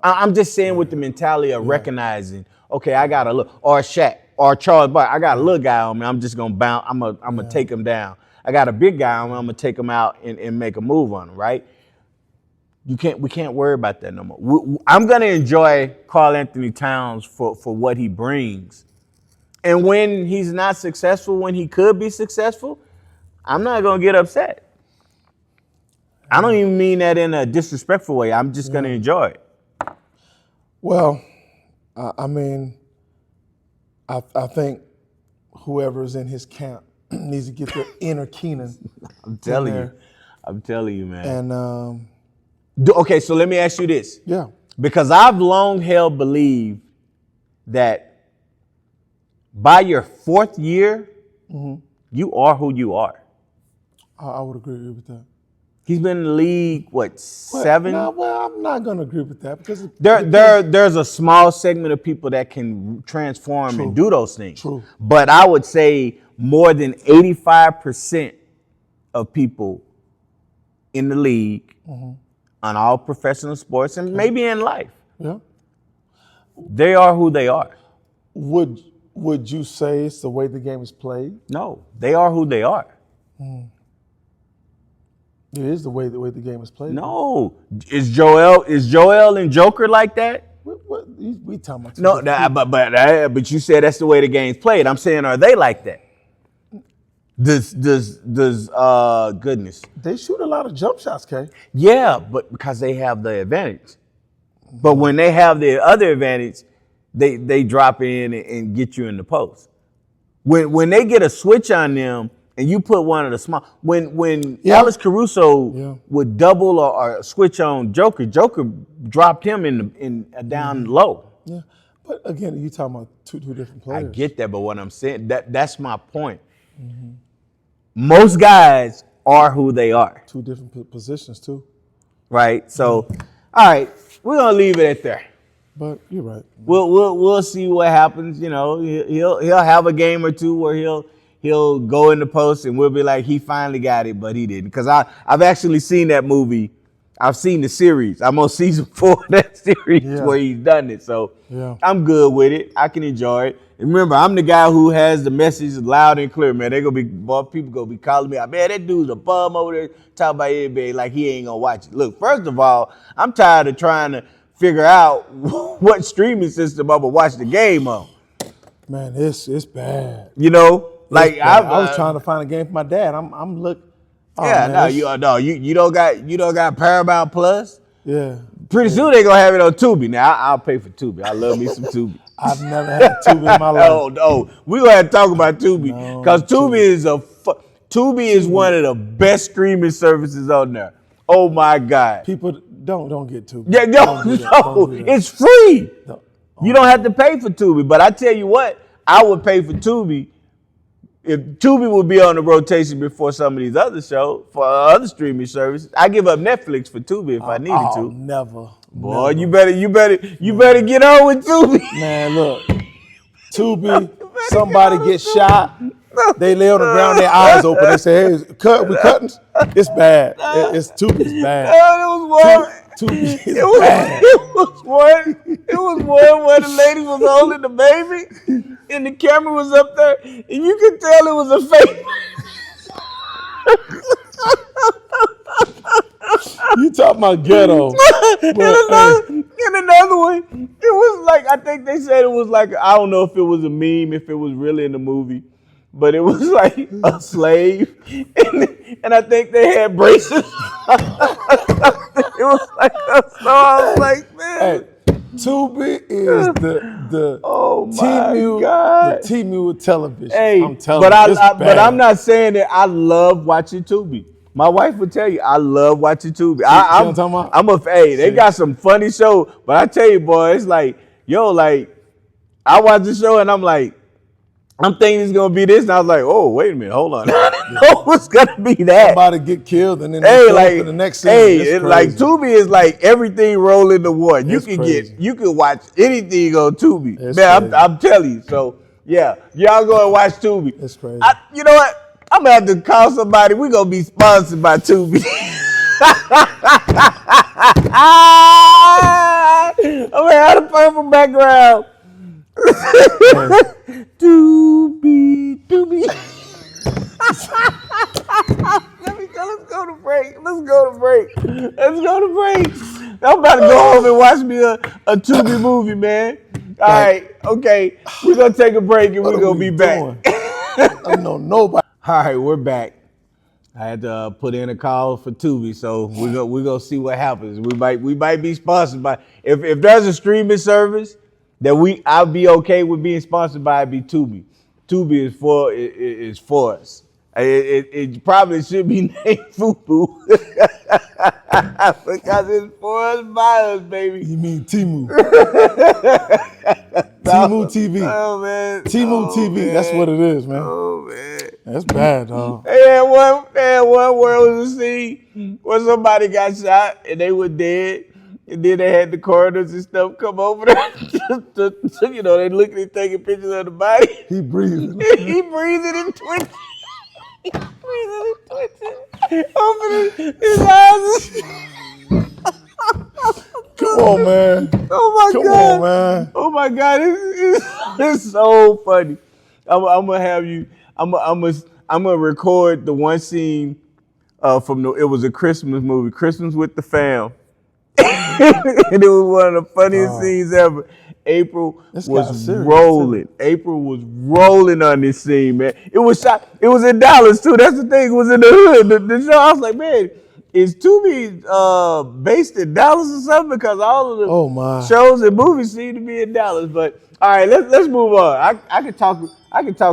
I'm just saying with the mentality of recognizing, okay, I got a look, or Shaq, or Charles Barkley, I got a little guy on me, I'm just gonna bounce, I'm gonna take him down. I got a big guy on me, I'm gonna take him out and make a move on him, right? We can't worry about that no more. I'm gonna enjoy Karl Anthony Towns for what he brings. And when he's not successful, when he could be successful, I'm not gonna get upset. I don't even mean that in a disrespectful way. I'm just gonna enjoy it. Well, I think whoever's in his camp needs to get their inner Keenan. I'm telling you, man. And okay, so let me ask you this. Yeah. Because I've long held believed that by your fourth year, you are who you are. I would agree with that. He's been in the league, 7? Well, I'm not going to agree with that because there's a small segment of people that can transform and do those things. True. But I would say more than 85% of people in the league, on all professional sports and maybe in life, they are who they are. Would you say it's the way the game is played? No, they are who they are. It is the way the game is played. No, is Joel and Joker like that? What we talking about? No, but you said that's the way the game's played. I'm saying, are they like that? Does goodness? They shoot a lot of jump shots, Kay. Yeah, but because they have the advantage. But when they have the other advantage, they drop in and get you in the post. When they get a switch on them. And you put one of the small when Alex Caruso would double or switch on Joker dropped him in down low. Yeah, but again, you talking about two different players. I get that, but what I'm saying that's my point. Most guys are who they are. Two different positions too. Right. So, all right, we're gonna leave it at there. But you're right. We'll see what happens. He'll have a game or two where he'll go in the post and we'll be like, he finally got it, but he didn't. Because I've actually seen that movie. I've seen the series. I'm on season 4 of that series where he's done it. So I'm good with it. I can enjoy it. And remember, I'm the guy who has the message loud and clear, man. People gonna be calling me out, man, that dude's a bum over there talking about NBA like he ain't gonna watch it. Look, first of all, I'm tired of trying to figure out what streaming system I'm gonna watch the game on. Man, it's bad. Like I was trying to find a game for my dad. I'm looking. Oh, you don't got Paramount Plus. Yeah. Pretty soon they gonna have it on Tubi. Now I'll pay for Tubi. I love me some Tubi. I've never had Tubi in my life. We gonna have to talk about Tubi because Tubi is one of the best streaming services on there. Oh my God. People don't get Tubi. Yeah, no, it's free. You don't have to pay for Tubi. But I tell you what, I would pay for Tubi. If Tubi would be on the rotation before some of these other shows, for other streaming services, I give up Netflix for Tubi if I needed to. Never. Boy, you better get on with Tubi. Man, look, Tubi, somebody gets shot, they lay on the ground, their eyes open, they say, hey, we cutting? It's bad. It's Tubi's bad. Tubi is bad. It was one where the lady was holding the baby and the camera was up there and you could tell it was a fake. You talking about ghetto. In another one, it was like, I think they said it was like, I don't know if it was a meme, if it was really in the movie, but it was like a slave and I think they had braces. It was like so. I was like, man. Hey, Tubi is the Oh my T-Mule, God. the T-Mule television. Hey, I'm telling you, but I'm not saying that I love watching Tubi. My wife would tell you I love watching Tubi. They got some funny shows, but I tell you, boy, it's like, I watch the show and I'm like, I'm thinking it's gonna be this, and I was like, oh, wait a minute, hold on. I didn't know it was gonna be that. Somebody get killed and then they show up in the next scene. It's like Tubi is like everything rolled into one. You can watch anything on Tubi. I'm telling you. So yeah, y'all go and watch Tubi. It's crazy. You know what? I'm gonna have to call somebody. We're gonna be sponsored by Tubi. I'm gonna have the purple background. Tubi. Let's go to break. I'm about to go home and watch me a Tubi movie, man. All right, okay. We're gonna take a break and we're gonna be back. I don't know nobody. All right, we're back. I had to put in a call for Tubi, so we're gonna see what happens. We might be sponsored by. If there's a streaming service that I'll be okay with being sponsored by, it'd be Tubi. Tubi is for us. It probably should be named FUBU because it's for us by us, baby. You mean Timu? Timu TV. Oh man, Timu TV. Man. That's what it is, man. Oh man, that's bad, dog. They had one where it was a scene where somebody got shot and they were dead. And then they had the coroners and stuff come over there. They looking and taking pictures of the body. He breathing. He breathing and twitching. Opening his eyes. Come on, man. Oh my God. Come on, man. Oh my God. It's so funny. I'm gonna have you. I'm gonna record the one scene it was a Christmas movie, Christmas with the Fam. And it was one of the funniest scenes ever. April was rolling. April was rolling on this scene, man. It was shot. It was in Dallas too. That's the thing. It was in the hood. The show. I was like, man, is Tubi based in Dallas or something? Because all of the shows and movies seem to be in Dallas. But all right, let's move on. I could talk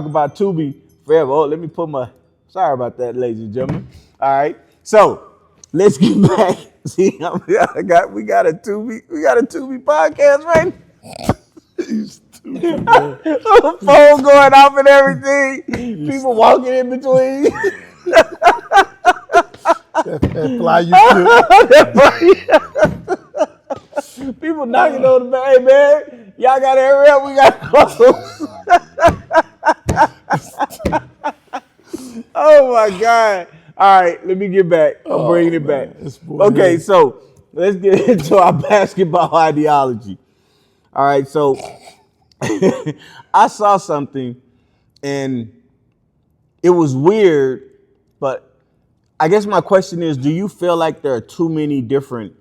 about Tubi forever. Oh, let me put my. Sorry about that, ladies and gentlemen. All right, so let's get back. See, we got a Tubi podcast right now. You stupid, man. Phone going off and everything. People walking in between. that fly you People knocking on the back. Hey, man, y'all got to hurry up. We got close. Oh, my God. All right, let me get back. I'm bringing it back. Okay, so let's get into our basketball ideology. All right, so I saw something, and it was weird, but I guess my question is, do you feel like there are too many different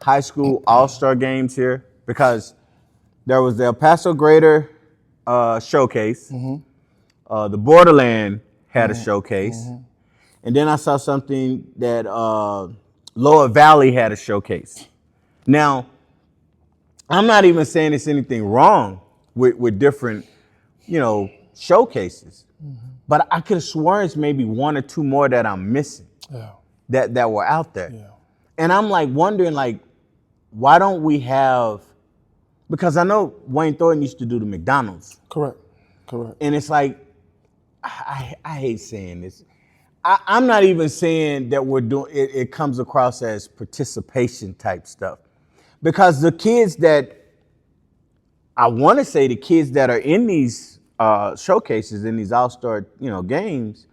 high school all-star games here? Because there was the El Paso Greater showcase. Mm-hmm. The Borderland had a showcase. Mm-hmm. And then I saw something that Lower Valley had a showcase. Now, I'm not even saying there's anything wrong with different, showcases. Mm-hmm. But I could have sworn it's maybe one or two more that I'm missing that were out there. Yeah. And I'm like wondering, why don't we have, because I know Wayne Thornton used to do the McDonald's. Correct. And it's like, I hate saying this. I'm not even saying that we're doing it comes across as participation type stuff. Because the kids that I want to say the kids that are in these showcases, in these all-star, games,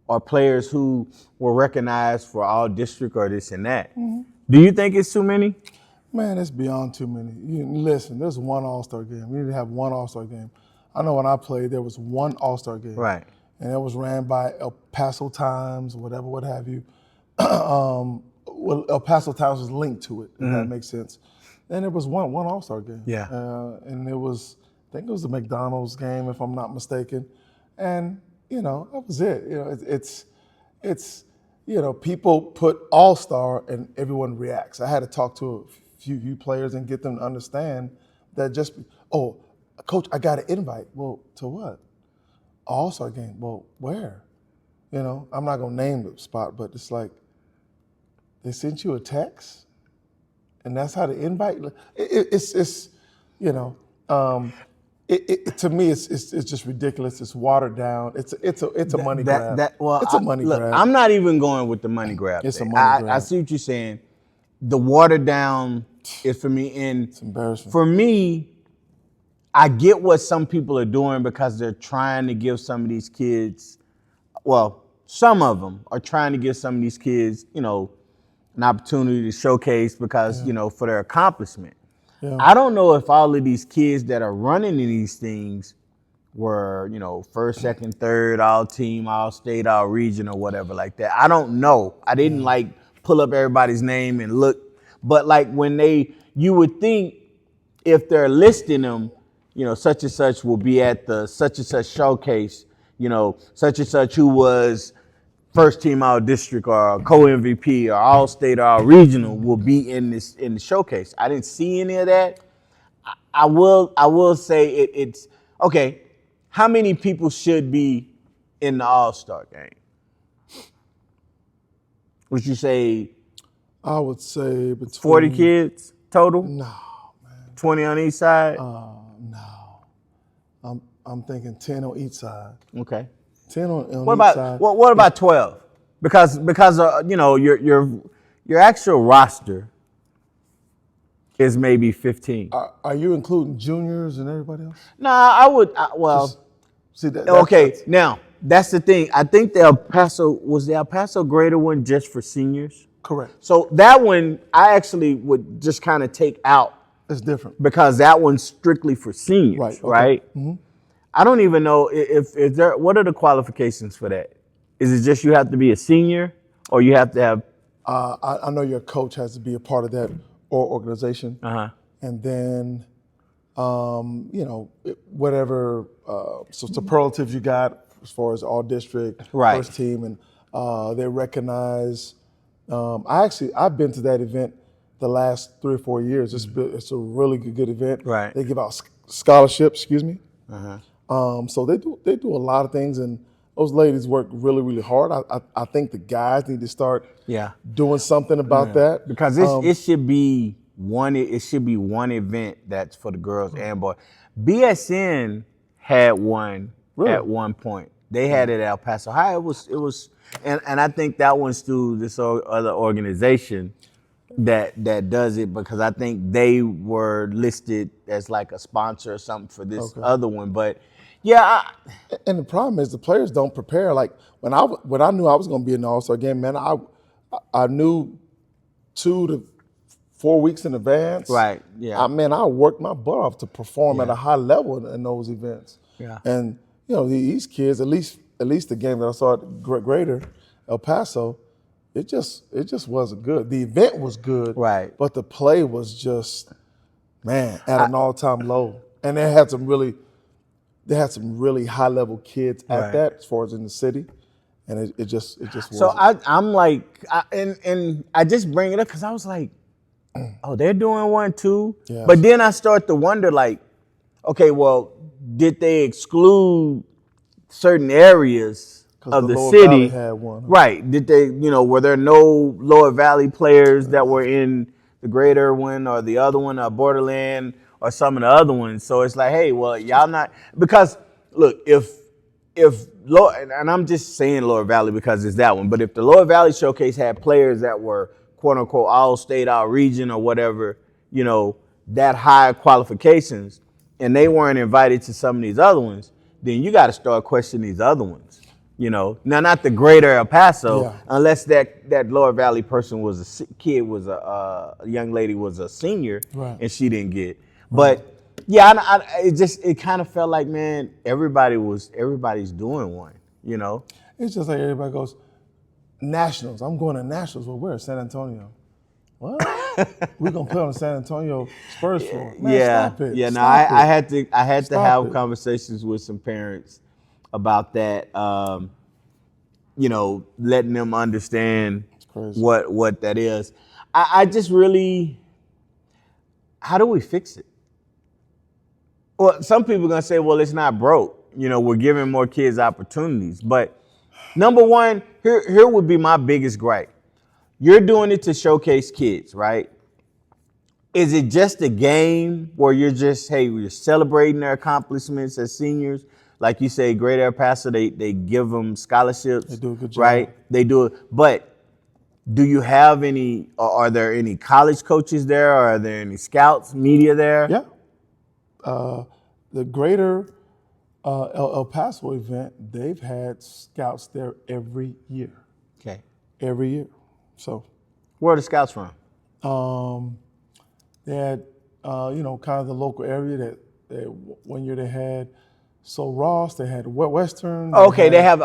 are players who were recognized for all district or this and that. Mm-hmm. Do you think it's too many? Man, it's beyond too many. Listen, there's one all-star game. We need to have one all-star game. I know when I played, there was one all-star game. Right. And it was ran by El Paso Times, whatever, what have you. El Paso Times was linked to it, if that makes sense. And it was one all-star game. Yeah. And it was, I think it was the McDonald's game, if I'm not mistaken. And, that was it. It's people put all-star and everyone reacts. I had to talk to a few players and get them to understand that coach, I got an invite. Well, to what? All-star game. Well, where? I'm not going to name the spot, but it's like they sent you a text and that's how the invite. To me, it's just ridiculous. It's watered down. It's a money grab. It's a money grab. I'm not even going with the money grab. It's thing. a money grab. I see what you're saying. The watered down is for me. It's embarrassing. For me, I get what some people are doing because they're trying to give some of these kids, some of them are trying to give some of these kids, an opportunity to showcase because, for their accomplishment. Yeah. I don't know if all of these kids that are running in these things were, first, second, third, all team, all state, all region or whatever like that. I don't know. I didn't pull up everybody's name and look. But when you would think if they're listing them, such and such will be at the such and such showcase, such and such who was first team all district or co-MVP or all state or all regional will be in the showcase. I didn't see any of that. I will say it's okay. How many people should be in the All-Star game? Would you say? I would say between 40 kids total. No, man. 20 on each side. No, I'm thinking 10 on each side. Okay. 10 on what each about, side. What about 12? Because your actual roster is maybe 15. Are you including juniors and everybody else? No, I would. See that. Okay, now that's the thing. I think the El Paso greater one just for seniors. Correct. So that one I actually would just kind of take out. It's different because that one's strictly for seniors, right? Okay. Right? Mm-hmm. I don't even know if there. What are the qualifications for that? Is it just you have to be a senior, or you have to have? I know your coach has to be a part of that organization, and then, whatever superlatives you got as far as all district, first team, and they recognize. I've been to that event the last 3 or 4 years. It's a really good event. Right. They give out scholarships. Excuse me. So they do a lot of things, and those ladies work really, really hard. I think the guys need to start doing something about that because it should be one. It should be one event that's for the girls and boys. BSN had one at one point. They had it at El Paso High. It was, and I think that one's through this other organization that does it because I think they were listed as like a sponsor or something for this other one. But and the problem is the players don't prepare. Like when I knew I was going to be in the All-Star game, man, I knew 2 to 4 weeks in advance. Right. Yeah. I worked my butt off to perform at a high level in those events. Yeah. And these kids, at least the game that I saw at Greater El Paso, it just wasn't good. The event was good, right? But the play was just, man, at an all-time low. And they had some really high level kids at that, as far as in the city, and it just wasn't. So I'm like, and I just bring it up because I was like, oh, they're doing one too. Yes. But then I start to wonder, like, okay, well, did they exclude certain areas of the city? Valley had one, huh? Right? Did they? Were there no Lower Valley players that were in the Greater one or the other one, or Borderland? Or some of the other ones. So it's like, hey, well, y'all not, because look, if and I'm just saying Lower Valley because it's that one, but if the Lower Valley Showcase had players that were quote unquote all state, all region or whatever, that high qualifications, and they weren't invited to some of these other ones, then you got to start questioning these other ones. Now not the Greater El Paso, unless that Lower Valley person was a young lady was a senior, and she didn't get. But it kind of felt like, man, everybody's doing one, It's just like everybody goes, Nationals. I'm going to Nationals. Well, where? San Antonio. What? We're gonna play on the San Antonio Spurs floor. Man, stop it. Yeah. No, I had to have conversations with some parents about that. letting them understand what that is. I just really, how do we fix it? Well, some people are going to say, well, it's not broke. We're giving more kids opportunities. But number one, here would be my biggest gripe. You're doing it to showcase kids, right? Is it just a game where you're celebrating their accomplishments as seniors? Like you say, Great Air Paso, they give them scholarships. They do a good job. Right? They do it. But do you have any, or are there any college coaches there? Or are there any scouts, media there? Yeah. The Greater El Paso event, they've had scouts there every year. Okay. Every year. So, where are the scouts from? They had, kind of the local area that one year they had. So Ross, they had Western. They have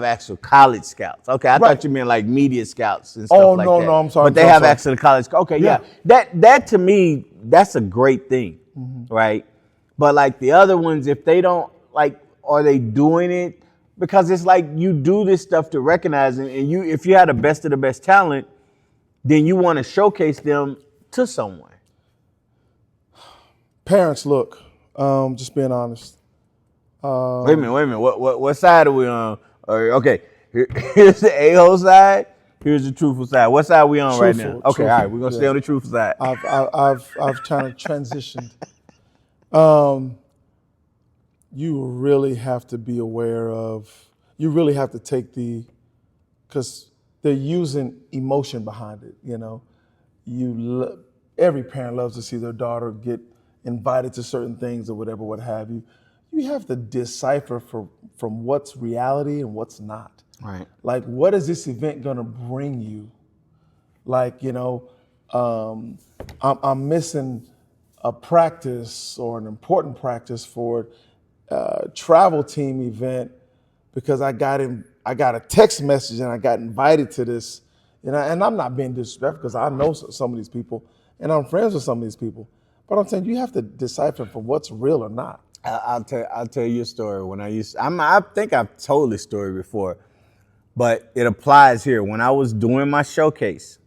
actual college scouts. Okay, I thought you meant like media scouts and stuff like that. No, I'm sorry. But they have actual college. Okay, yeah. That to me, that's a great thing, right? But like the other ones, if they don't are they doing it? Because it's like you do this stuff to recognize it, and if you had the best of the best talent, then you want to showcase them to someone. Parents, look. Just being honest. Wait a minute. What side are we on? Okay, here's the a-hole side. Here's the truthful side. What side are we on right now? Okay, all right, we're gonna stay on the truthful side. I've kind of transitioned. You really have to be aware of. You really have to take because they're using emotion behind it. Every parent loves to see their daughter get invited to certain things or whatever, what have you. You have to decipher from what's reality and what's not. Right. Like, what is this event going to bring you? Like, I'm missing a practice or an important practice for a travel team event because I got a text message and I got invited to this. And I'm not being disrespectful because I know some of these people and I'm friends with some of these people. But I'm saying you have to decipher from what's real or not. I'll tell you a story. I think I've told this story before, but it applies here. When I was doing my showcase,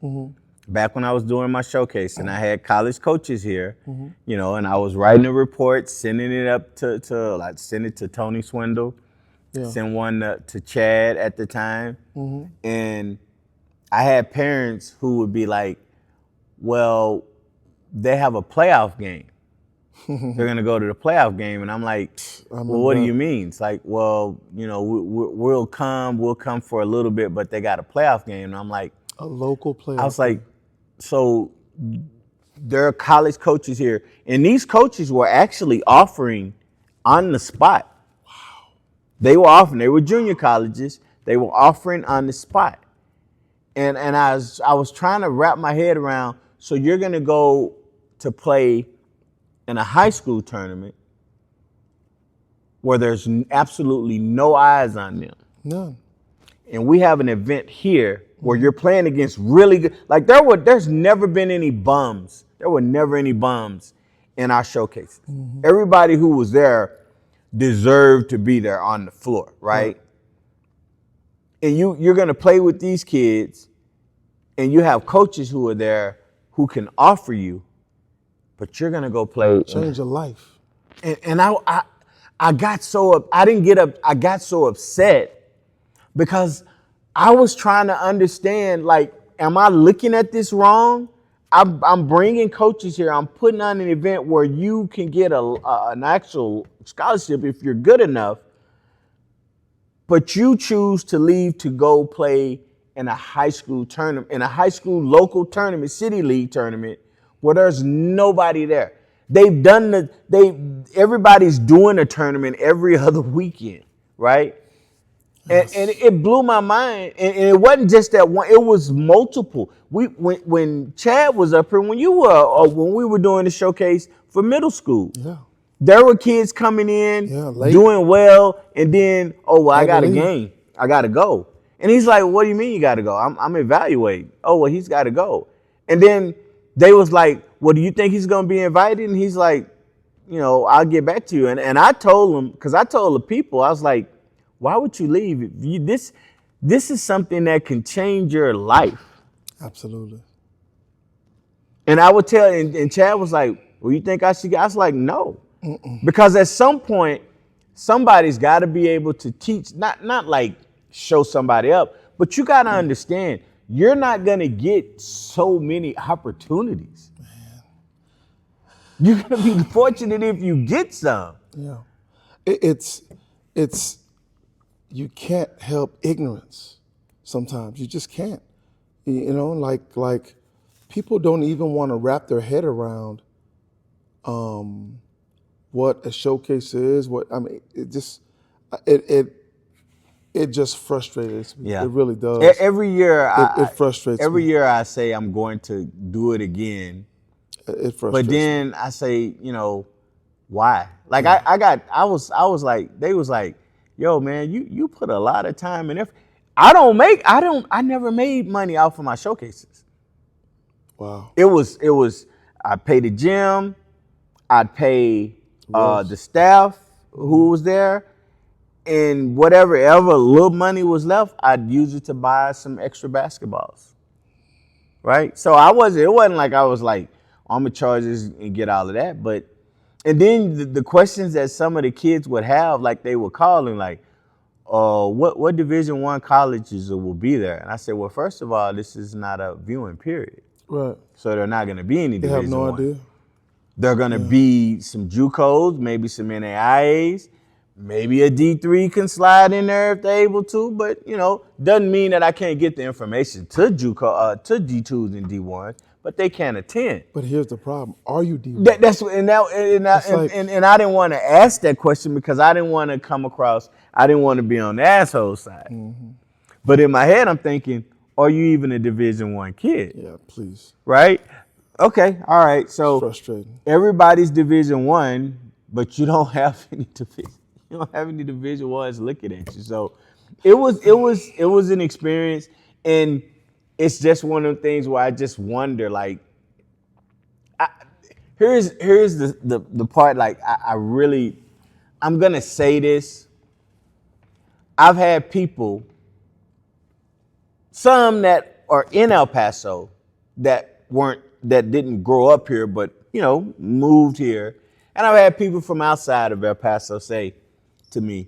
back when I was doing my showcase, and I had college coaches here, and I was writing a report, sending it up to send it to Tony Swindle, send one to Chad at the time, and I had parents who would be like, well, they have a playoff game. They're going to go to the playoff game. And I'm like, well, what do you mean? It's like, well, we'll come for a little bit, but they got a playoff game. And I'm like, a local playoff. I was like, so there are college coaches here. And these coaches were actually offering on the spot. Wow. They were junior colleges. They were offering on the spot. And I was trying to wrap my head around, so you're going to go to play in a high school tournament where there's absolutely no eyes on them. None. And we have an event here where you're playing against really good, there's never been any bums. There were never any bums in our showcases. Everybody who was there deserved to be there on the floor, right? And you're going to play with these kids, and you have coaches who are there who can offer you, but you're gonna go play. Change your life. And I got so upset because I was trying to understand, am I looking at this wrong? I'm bringing coaches here. I'm putting on an event where you can get an actual scholarship if you're good enough, but you choose to leave to go play in a high school tournament, in a high school local tournament, city league tournament, where there's nobody there. Everybody's doing a tournament every other weekend, right? Yes. And it blew my mind. And it wasn't just that one, it was multiple. When Chad was up here, when we were doing the showcase for middle school, there were kids coming in, doing well, and then, I got a game. I got to go. And he's like, what do you mean you got to go? I'm evaluating. Oh, well, he's got to go. And then they was like, well, do you think he's going to be invited? And he's like, I'll get back to you. And I told him, because I told the people, I was like, Why would you leave? This is something that can change your life. Absolutely. And I would tell, and Chad was like, well, you think I should go? I was like, no. Because at some point, somebody's got to be able to teach, not like show somebody up, but you got to understand, you're not going to get so many opportunities. Man. You're going to be fortunate if you get some. Yeah. It's you can't help ignorance sometimes. You just can't. You know, like people don't even want to wrap their head around what a showcase is. It just frustrates me. Yeah. It really does. Every year, it frustrates me. Every year I say I'm going to do it again. It frustrates But then I say, why? Like I was like, they was like, yo, man, you put a lot of time and effort. I never made money off of my showcases. Wow. It was I'd pay the gym, I'd pay the staff who was there, and whatever little money was left, I'd use it to buy some extra basketballs. Right? So it wasn't like I was like, I'm gonna charge this and get all of that. And then the questions that some of the kids would have, like they were calling, like, what Division I colleges will be there? And I said, well, first of all, this is not a viewing period. Right. So they're not gonna be any Division I. They have no idea. They're gonna be some JUCOs, maybe some NAIAs, maybe a D3 can slide in there if they're able to, but doesn't mean that I can't get the information to JUCO, to D2s and D1s, but they can't attend. But here's the problem: are you D1? And I didn't want to ask that question because I didn't want to come across. I didn't want to be on the asshole side. Mm-hmm. But in my head, I'm thinking, are you even a Division I kid? Yeah, please. Right? Okay. All right. So frustrating. Everybody's Division I, but you don't have any division. You don't have any Division I's looking at you. So it was an experience, and it's just one of the things where I just wonder, like, here's the part, like, I'm gonna say this. I've had people, some that are in El Paso that didn't grow up here, but moved here, and I've had people from outside of El Paso say to me,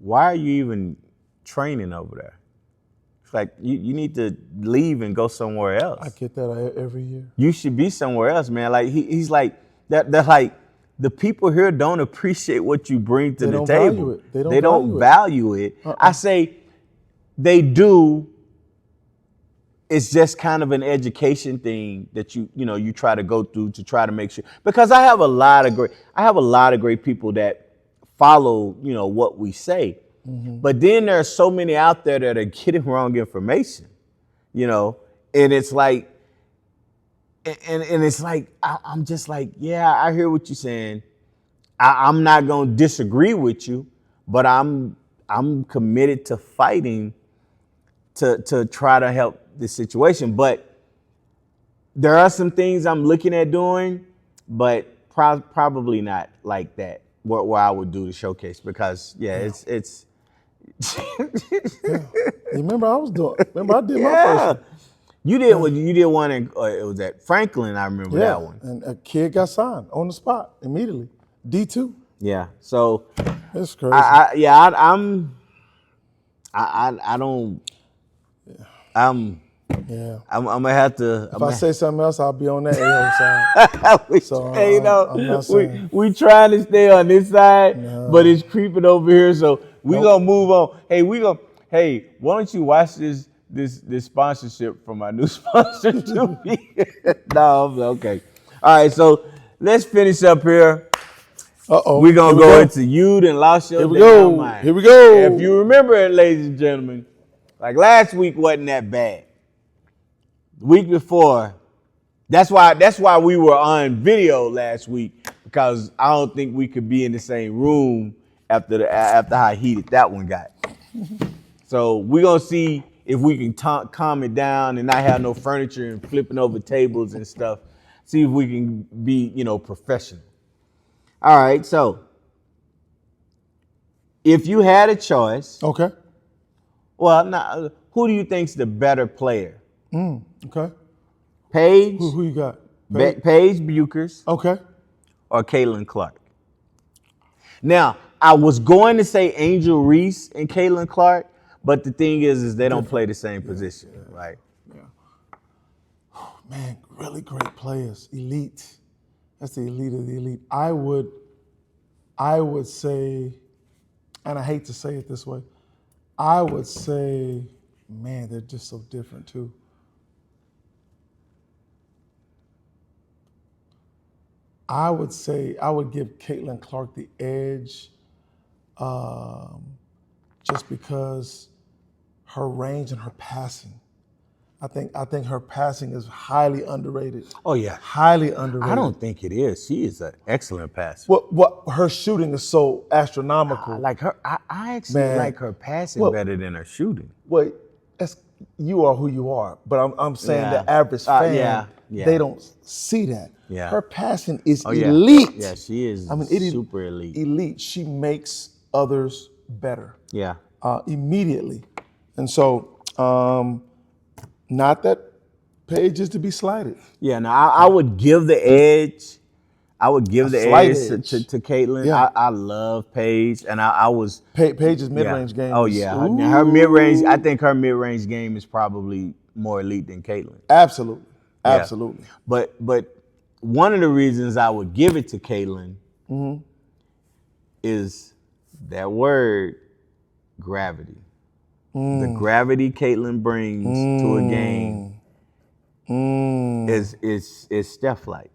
why are you even training over there? It's like, you need to leave and go somewhere else. I get that every year. You should be somewhere else, man. Like he's like, they're like, the people here don't appreciate what you bring to the table. They don't value it. I say they do. It's just kind of an education thing that you try to go through to try to make sure, because I have a lot of great people that follow, what we say. Mm-hmm. But then there are so many out there that are getting wrong information, and it's like, and it's like, I'm just like, yeah, I hear what you're saying. I'm not going to disagree with you, but I'm committed to fighting to try to help this situation. But there are some things I'm looking at doing, but probably not like that, where I would do the showcase, because it's yeah. Remember I did my first one. You did one in, it was at Franklin, I remember that one. And a kid got signed on the spot immediately. D2. Yeah. So it's crazy. I'm gonna have to. If I say something else, I'll be on that A-hole side. So hey, I'm not saying. we trying to stay on this side, but it's creeping over here. So we gonna move on. Hey, why don't you watch this sponsorship from my new sponsor to me? No, okay. All right, so let's finish up here. We're gonna go into You Done Lost Your Damn Mind. Here we go. If you remember it, ladies and gentlemen, like last week wasn't that bad. The week before, that's why we were on video last week, because I don't think we could be in the same room after how heated that one got. So we're gonna see if we can calm it down and not have no furniture and flipping over tables and stuff. See if we can be, professional. All right, so If you had a choice, Okay. well, now, who do you think's the better player? Okay. Paige, Who you got? Paige Bueckers, Okay. or Caitlyn Clark? Now, I was going to say Angel Reese and Caitlyn Clark, but the thing is they don't play the same position, right? Man, really great players, elite. That's the elite of the elite. I would say, and I hate to say it this way, I would say, man, they're just so different too. I would say I would give Caitlyn Clark the edge, just because her range and her passing. I think her passing is highly underrated. Oh yeah, Highly underrated. I don't think it is. She is an excellent passer. What her shooting is so astronomical. Like her, I actually like her passing better than her shooting. Well, you are who you are, but I'm saying the average fan, they don't see that. Yeah. Her passing is elite. Yeah, she is. Super elite. Elite. She makes others better. Yeah. Immediately, and so not that Paige is to be slighted. Yeah. Now I would give the edge. I would give the edge to Caitlyn. Yeah. I love Paige, and I was Paige's mid-range game. Oh yeah, her mid-range. I think her mid-range game is probably more elite than Caitlyn. Absolutely, Yeah. absolutely. But one of the reasons I would give it to Caitlyn is that word, gravity. The gravity Caitlyn brings to a game is Steph-like.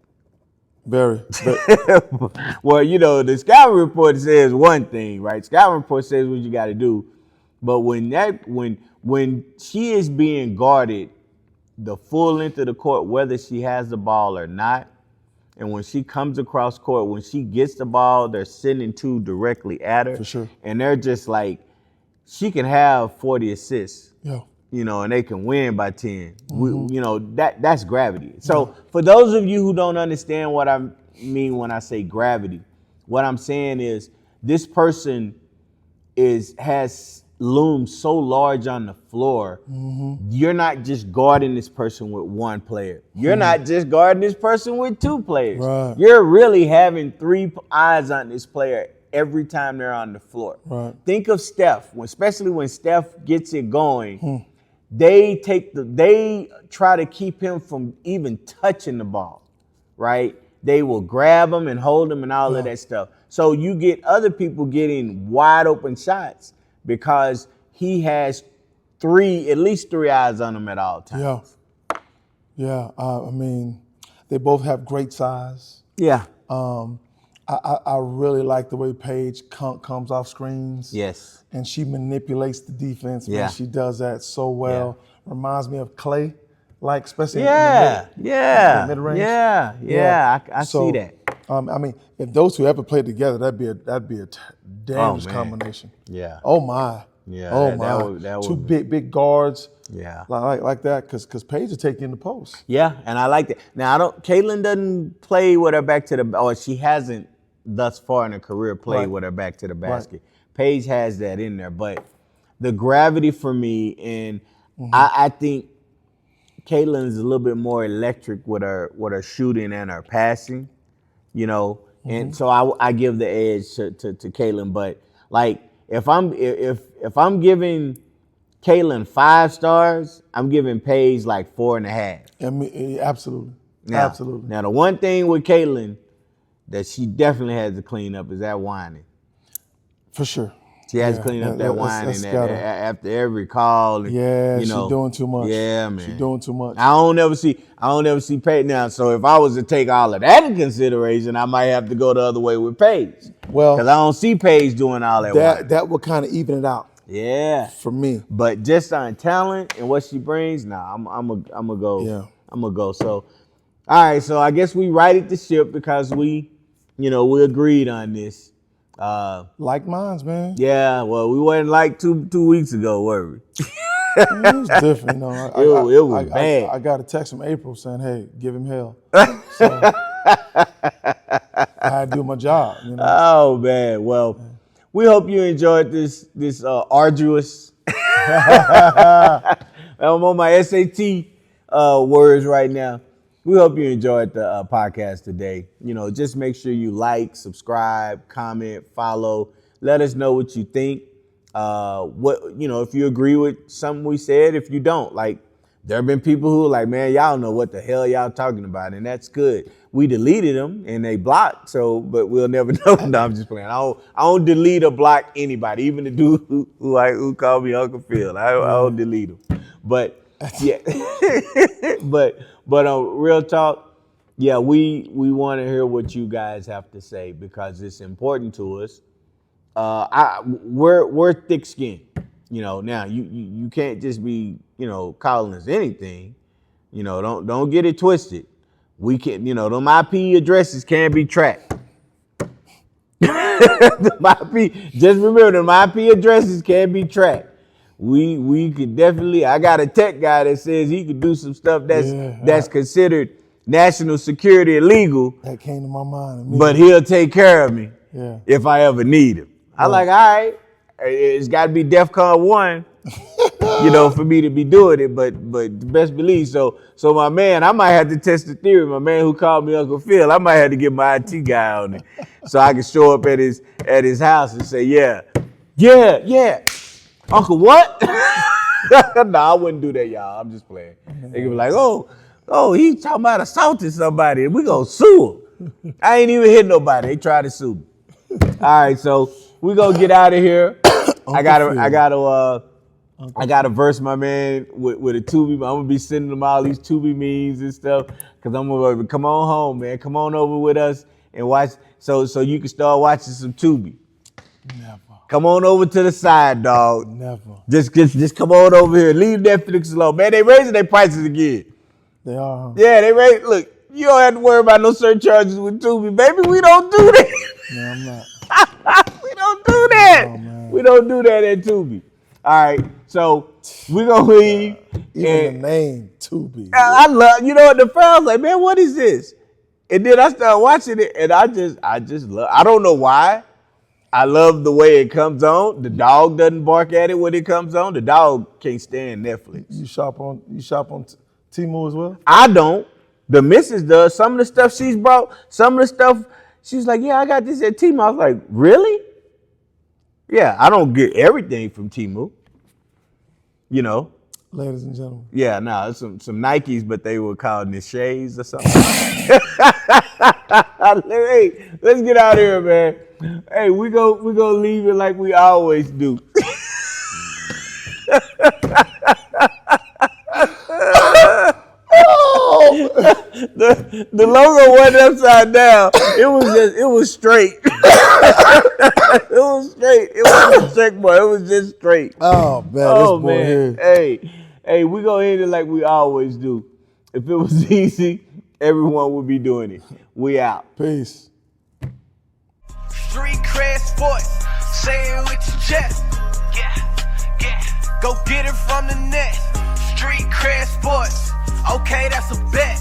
Very. Well, the scouting report says one thing, right? Scouting report says what you got to do, but when she is being guarded the full length of the court, whether she has the ball or not, and when she comes across court, when she gets the ball, they're sending two directly at her. For sure. And they're just like, she can have 40 assists. Yeah. And they can win by 10. That's gravity. So for those of you who don't understand what I mean when I say gravity, what I'm saying is this person has loomed so large on the floor. You're not just guarding this person with one player. You're not just guarding this person with two players. Right. You're really having three eyes on this player every time they're on the floor. Right. Think of Steph, especially when Steph gets it going. They try to keep him from even touching the ball, right? They will grab him and hold him and all of that stuff. So you get other people getting wide open shots because he has at least three eyes on him at all times. Yeah. I mean, they both have great size. Yeah. I really like the way Paige comes off screens. Yes. And she manipulates the defense. Yeah. Man, she does that so well. Reminds me of Clay, like especially in the mid-range. I see that. I mean, if those two ever played together, that'd be a dangerous combination. Yeah. Oh my. Yeah. Oh my. That two would big guards. Yeah. Like that, because Paige will take you in the post. Yeah, and I like that. Now Caitlyn doesn't play with her back to or she hasn't thus far in her career played with her back to the basket. Right. Paige has that in there, but the gravity for me, and I think Caitlyn's a little bit more electric with her shooting and her passing, and so I give the edge to Caitlyn. But like if I'm giving Caitlyn 5 stars, I'm giving Paige like 4.5. I mean, absolutely. Absolutely. Now the one thing with Caitlyn that she definitely has to clean up is that whining. For sure. She has to clean up that whining after every call. And, she's doing too much. Yeah, man. She's doing too much. I don't ever see Paige now. So if I was to take all of that in consideration, I might have to go the other way with Paige. Well, because I don't see Paige doing all that whining. That would kind of even it out. Yeah. For me. But just on talent and what she brings, I'm gonna go. Yeah. I'm gonna go. So, all right. So I guess we righted the ship because we agreed on this. Like mines, man. Yeah, well, we wasn't like two weeks ago, were we? It was different, it was bad. I got a text from April saying, "Hey, give him hell." So I had to do my job. Oh man, well, we hope you enjoyed this arduous. I'm on my SAT words right now. We hope you enjoyed the podcast today. Just make sure you like, subscribe, comment, follow. Let us know what you think. If you agree with something we said, if you don't, there have been people who are like, man, y'all know what the hell y'all talking about, and that's good. We deleted them and they blocked, but we'll never know. No, I'm just playing. I don't delete or block anybody, even the dude who called me Uncle Phil. I don't delete him. But yeah, but real talk, yeah, we want to hear what you guys have to say because it's important to us. We're thick-skinned, Now you can't just be, calling us anything, Don't get it twisted. We can, them IP addresses can't be tracked. Just remember, them IP addresses can't be tracked. We could definitely. I got a tech guy that says he could do some stuff that's considered national security illegal. That came to my mind. But he'll take care of me if I ever need him. I all right, it's got to be DEFCON 1, for me to be doing it. But best believe so my man, I might have to test the theory. My man who called me Uncle Phil, I might have to get my IT guy on it so I can show up at his house and say, yeah, Uncle what? No, I wouldn't do that, y'all. I'm just playing. They could be like, oh, he's talking about assaulting somebody and we gonna sue him. I ain't even hit nobody. They tried to sue me. All right, so we gonna get out of here. I gotta verse my man with a Tubi. I'm gonna be sending them all these Tubi memes and stuff because I'm gonna come on home, man. Come on over with us and watch so you can start watching some Tubi. Never. Come on over to the side, dog. Never. Just come on over here. Leave Netflix alone, man. They raising their prices again. They are. Huh? Yeah, they raise. Look, you don't have to worry about no surcharges with Tubi, baby. We don't do that. No, I'm not. We don't do that. Oh, man. We don't do that at Tubi. All right, so we're gonna leave. Even the name Tubi. I love, the first I was like, man, what is this? And then I started watching it, and I just love. I don't know why. I love the way it comes on. The dog doesn't bark at it when it comes on. The dog can't stand Netflix. You shop on Temu as well? I don't. The missus does. Some of the stuff she's brought, some of the stuff, she's like, yeah, I got this at Temu. I was like, really? Yeah, I don't get everything from Temu. Ladies and gentlemen. Yeah, no, some Nikes, but they were called Nishays or something. Hey, let's get out of here, man. Hey, we gonna leave it like we always do. The logo wasn't upside down. It was straight. It was straight. It wasn't a checkmark. It was just straight. Oh man, oh this boy man. here. Hey, we gonna end it like we always do. If it was easy, everyone would be doing it. We out. Peace. Street cred sports, say it with your chest. Yeah. Go get it from the net. Street cred sports, okay, that's a bet.